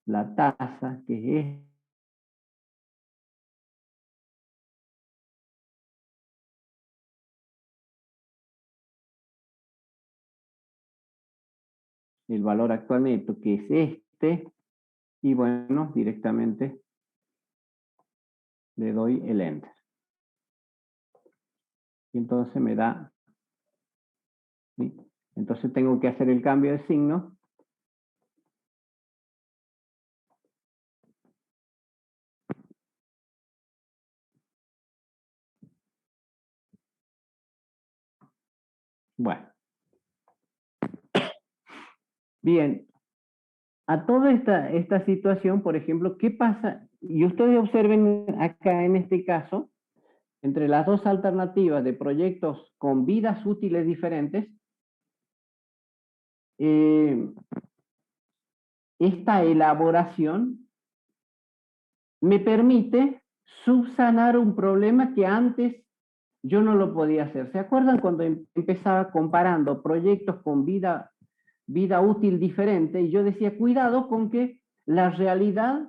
la tasa, que es el valor actual neto, que es este, y bueno, directamente le doy el Enter. Y entonces me da, ¿sí? Entonces tengo que hacer el cambio de signo. Bueno. Bien. A toda esta situación, por ejemplo, ¿qué pasa? Y ustedes observen acá en este caso, entre las dos alternativas de proyectos con vidas útiles diferentes, esta elaboración me permite subsanar un problema que antes yo no lo podía hacer. ¿Se acuerdan cuando empezaba comparando proyectos con vida útil diferente? Y yo decía, cuidado con que en la realidad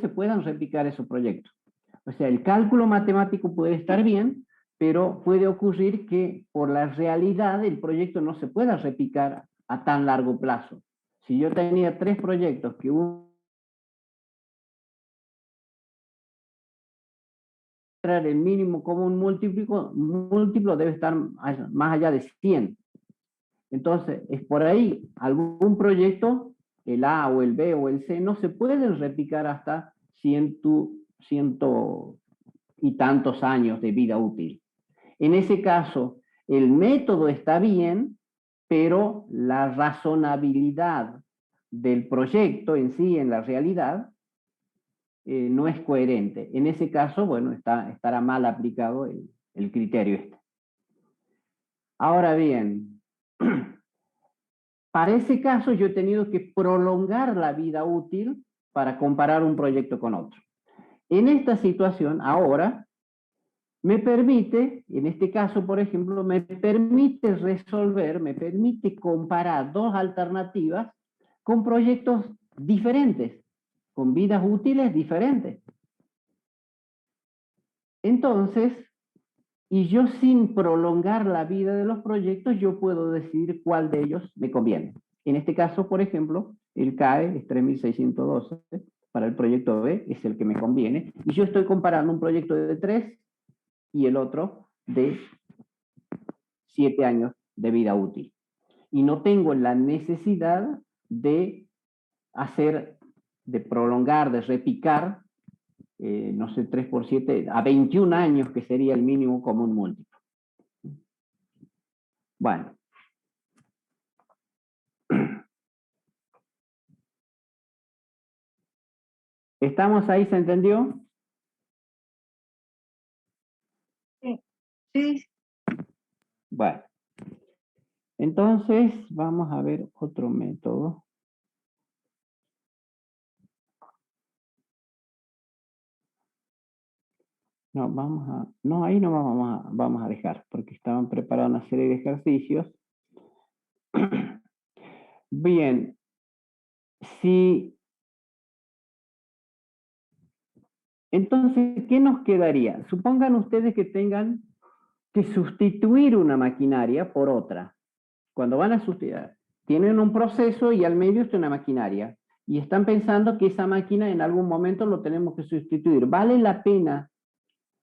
se puedan replicar esos proyectos. O sea, el cálculo matemático puede estar bien, pero puede ocurrir que por la realidad el proyecto no se pueda replicar a tan largo plazo. Si yo tenía 3 proyectos que el mínimo común múltiplo debe estar más allá de 100. Entonces, es por ahí, algún proyecto, el A o el B o el C, no se pueden replicar hasta 100 y tantos años de vida útil. En ese caso, el método está bien, pero la razonabilidad del proyecto en sí, en la realidad, no es coherente. En ese caso, bueno, estará mal aplicado el criterio este. Ahora bien, para ese caso yo he tenido que prolongar la vida útil para comparar un proyecto con otro. En esta situación, ahora, me permite, en este caso, por ejemplo, me permite resolver, me permite comparar dos alternativas con proyectos diferentes, con vidas útiles diferentes. Entonces, y yo sin prolongar la vida de los proyectos, yo puedo decidir cuál de ellos me conviene. En este caso, por ejemplo, el CAE es 3612, para el proyecto B es el que me conviene, y yo estoy comparando un proyecto de 3 y el otro de 7 años de vida útil. Y no tengo la necesidad de prolongar, de repicar, no sé, 3 por 7, a 21 años, que sería el mínimo común múltiplo. Bueno. ¿Estamos ahí? ¿Se entendió? Sí. Bueno. Entonces, vamos a ver otro método. No, no, ahí no vamos a dejar, porque estaban preparados una serie de ejercicios. Bien, entonces, ¿qué nos quedaría? Supongan ustedes que tengan que sustituir una maquinaria por otra. Cuando van a sustituir, tienen un proceso y al medio está una maquinaria. Y están pensando que esa máquina en algún momento lo tenemos que sustituir. ¿Vale la pena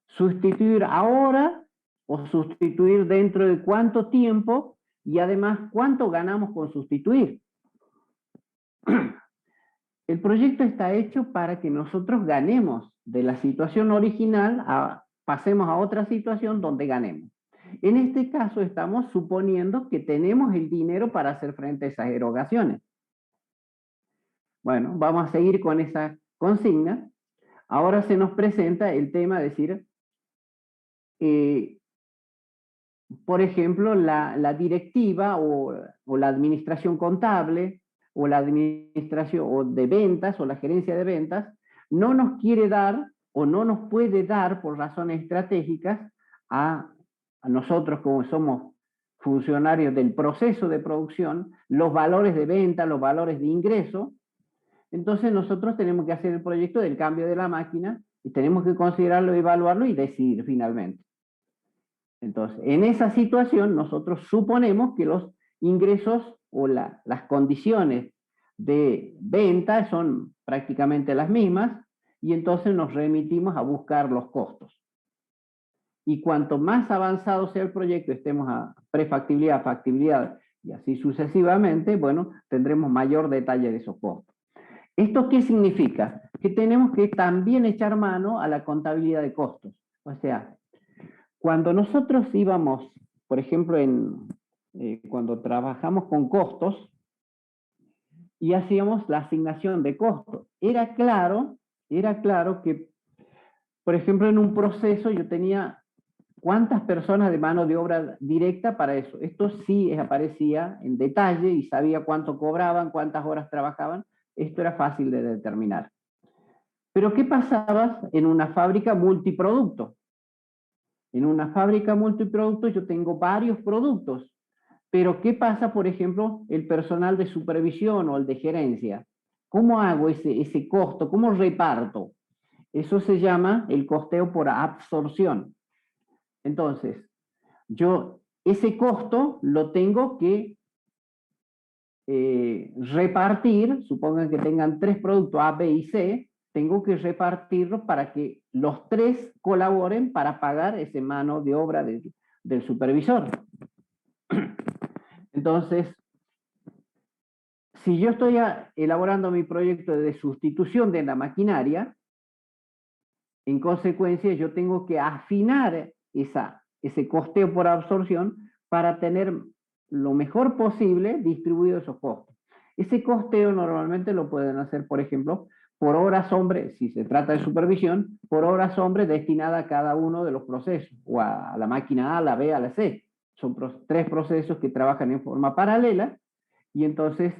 sustituir ahora o sustituir dentro de cuánto tiempo? Y además, ¿cuánto ganamos con sustituir? El proyecto está hecho para que nosotros ganemos de la situación original, pasemos a otra situación donde ganemos. En este caso estamos suponiendo que tenemos el dinero para hacer frente a esas erogaciones. Bueno, vamos a seguir con esa consigna. Ahora se nos presenta el tema de decir, por ejemplo, la directiva o la administración contable o la administración o de ventas o la gerencia de ventas no nos quiere dar o no nos puede dar por razones estratégicas a nosotros, como somos funcionarios del proceso de producción, los valores de venta, los valores de ingreso. Entonces nosotros tenemos que hacer el proyecto del cambio de la máquina y tenemos que considerarlo, evaluarlo y decidir finalmente. Entonces, en esa situación nosotros suponemos que los ingresos o las condiciones de venta son prácticamente las mismas y entonces nos remitimos a buscar los costos. Y cuanto más avanzado sea el proyecto, estemos a prefactibilidad, factibilidad y así sucesivamente, bueno, tendremos mayor detalle de esos costos. ¿Esto qué significa? Que tenemos que también echar mano a la contabilidad de costos. O sea, cuando nosotros íbamos, por ejemplo, cuando trabajamos con costos y hacíamos la asignación de costos, era claro que, por ejemplo, en un proceso yo tenía cuántas personas de mano de obra directa para eso. Esto sí aparecía en detalle y sabía cuánto cobraban, cuántas horas trabajaban. Esto era fácil de determinar. Pero ¿qué pasaba en una fábrica multiproducto? En una fábrica multiproducto yo tengo varios productos, pero ¿qué pasa, por ejemplo, el personal de supervisión o el de gerencia? ¿Cómo hago ese costo? ¿Cómo reparto? Eso se llama el costeo por absorción. Entonces, yo ese costo lo tengo que repartir, supongan que tengan 3 productos A, B y C, tengo que repartirlos para que los 3 colaboren para pagar ese mano de obra del supervisor. Entonces, si yo estoy elaborando mi proyecto de sustitución de la maquinaria, en consecuencia yo tengo que afinar ese costeo por absorción para tener lo mejor posible distribuido esos costos. Ese costeo normalmente lo pueden hacer, por ejemplo, por horas hombre, si se trata de supervisión, por horas hombre destinada a cada uno de los procesos, o a la máquina A, a la B, a la C. Son tres procesos que trabajan en forma paralela, y entonces,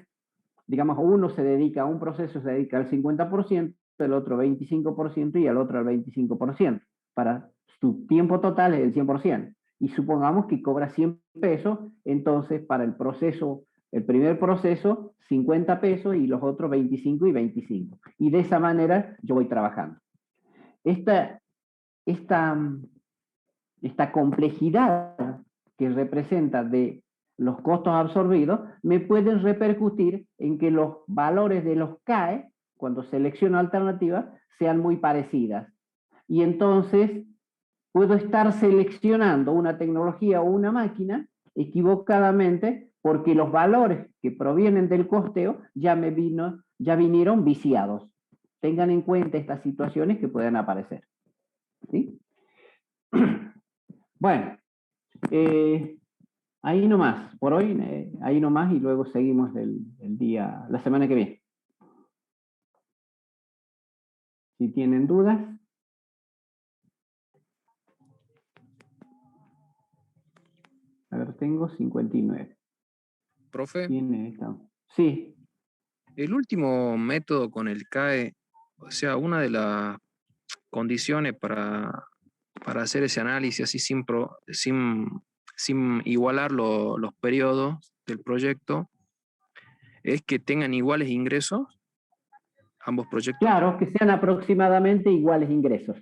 digamos, uno se dedica a un proceso, se dedica al 50%, el otro 25% y el otro al 25%. Para su tiempo total es el 100%. Y supongamos que cobra 100 pesos, entonces para el proceso, el primer proceso, 50 pesos y los otros 25 y 25. Y de esa manera yo voy trabajando. Esta complejidad que representa de los costos absorbidos me pueden repercutir en que los valores de los CAE, cuando selecciono alternativas, sean muy parecidas. Y entonces puedo estar seleccionando una tecnología o una máquina equivocadamente porque los valores que provienen del costeo ya vinieron viciados. Tengan en cuenta estas situaciones que pueden aparecer. ¿Sí? Bueno, ahí nomás, por hoy, ahí nomás, y luego seguimos la semana que viene. Si tienen dudas. A ver, tengo 59. Profe, ¿Quién está? Sí. el último método con el CAE, o sea, una de las condiciones para hacer ese análisis así sin igualar los periodos del proyecto, es que tengan iguales ingresos ambos proyectos. Claro, que sean aproximadamente iguales ingresos.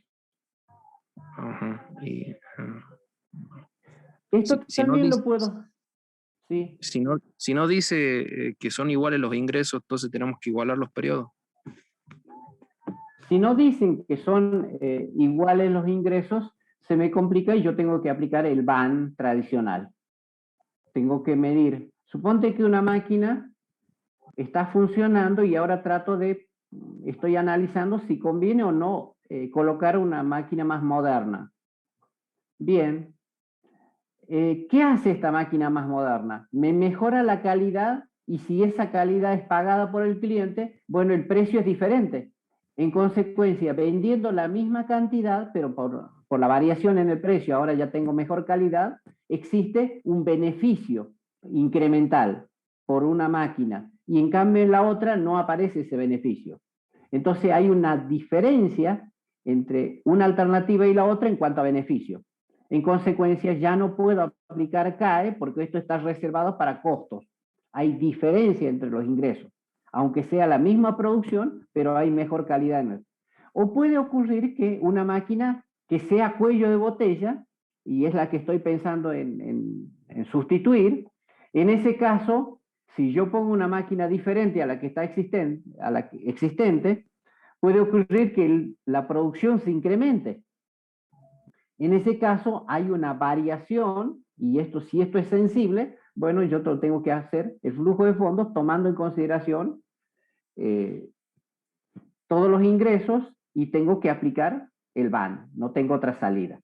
Ajá. Esto si también no dice, lo puedo. Sí. Si no dice que son iguales los ingresos, entonces tenemos que igualar los periodos. Si no dicen que son iguales los ingresos, se me complica y yo tengo que aplicar el BAN tradicional. Tengo que medir. Suponte que una máquina está funcionando y ahora estoy analizando si conviene o no colocar una máquina más moderna. Bien. ¿Qué hace esta máquina más moderna? Me mejora la calidad, y si esa calidad es pagada por el cliente, bueno, el precio es diferente. En consecuencia, vendiendo la misma cantidad, pero por la variación en el precio, ahora ya tengo mejor calidad, existe un beneficio incremental por una máquina, y en cambio en la otra no aparece ese beneficio. Entonces hay una diferencia entre una alternativa y la otra en cuanto a beneficio. En consecuencia, ya no puedo aplicar CAE porque esto está reservado para costos. Hay diferencia entre los ingresos, aunque sea la misma producción, pero hay mejor calidad en esto. O puede ocurrir que una máquina que sea cuello de botella, y es la que estoy pensando en sustituir, en ese caso, si yo pongo una máquina diferente a la que está existente, puede ocurrir que la producción se incremente. En ese caso hay una variación, y si esto es sensible, bueno, yo tengo que hacer el flujo de fondos tomando en consideración todos los ingresos, y tengo que aplicar el BAN, no tengo otra salida.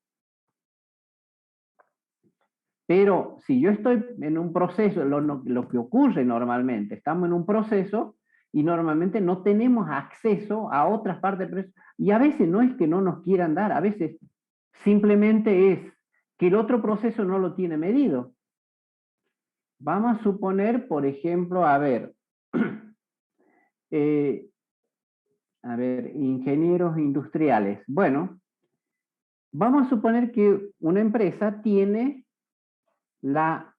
Pero si yo estoy en un proceso, lo que ocurre normalmente, estamos en un proceso y normalmente no tenemos acceso a otras partes del proceso, y a veces no es que no nos quieran dar, a veces simplemente es que el otro proceso no lo tiene medido. Vamos a suponer, por ejemplo, a ver, ingenieros industriales. Bueno, vamos a suponer que una empresa tiene la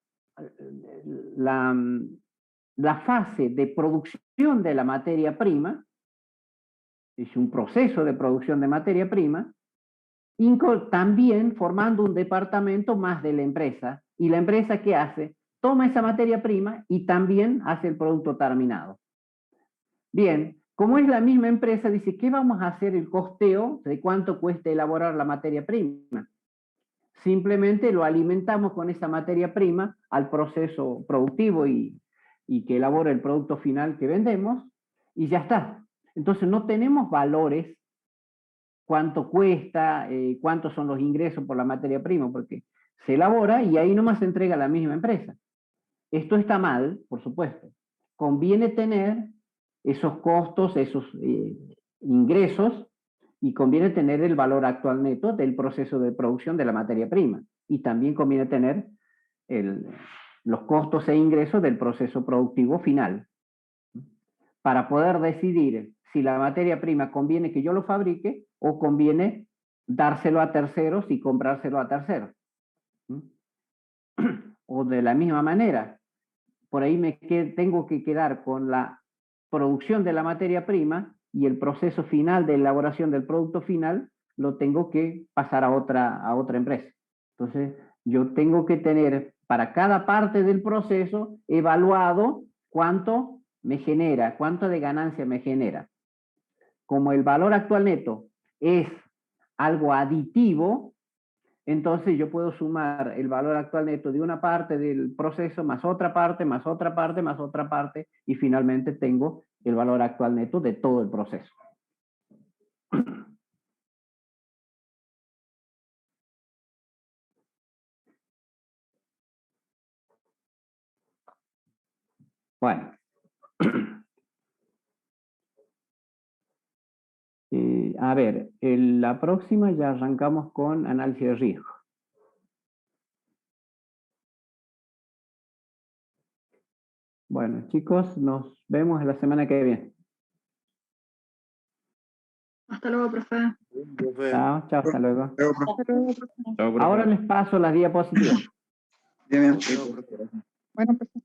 fase de producción de la materia prima, es un proceso de producción de materia prima, también formando un departamento más de la empresa. ¿Y la empresa qué hace? Toma esa materia prima y también hace el producto terminado. Bien, como es la misma empresa, dice, ¿qué vamos a hacer el costeo de cuánto cuesta elaborar la materia prima? Simplemente lo alimentamos con esa materia prima al proceso productivo y que elabora el producto final que vendemos, y ya está. Entonces no tenemos valores, cuánto cuesta, cuántos son los ingresos por la materia prima, porque se elabora y ahí nomás se entrega a la misma empresa. Esto está mal, por supuesto. Conviene tener esos costos, ingresos y conviene tener el valor actual neto del proceso de producción de la materia prima. Y también conviene tener los costos e ingresos del proceso productivo final. Para poder decidir si la materia prima conviene que yo lo fabrique o conviene dárselo a terceros y comprárselo a terceros. O de la misma manera, por ahí tengo que quedar con la producción de la materia prima y el proceso final de elaboración del producto final lo tengo que pasar a otra empresa. Entonces, yo tengo que tener para cada parte del proceso evaluado cuánto me genera, cuánto de ganancia me genera. Como el valor actual neto es algo aditivo, entonces yo puedo sumar el valor actual neto de una parte del proceso más otra parte, más otra parte, más otra parte, y finalmente tengo el valor actual neto de todo el proceso. Bueno. A ver, la próxima ya arrancamos con análisis de riesgo. Bueno, chicos, nos vemos la semana que viene. Hasta luego, profe. Chao, chao, hasta luego. Luego, profe. Ahora les paso las diapositivas. Bien, bien. Bueno, profe.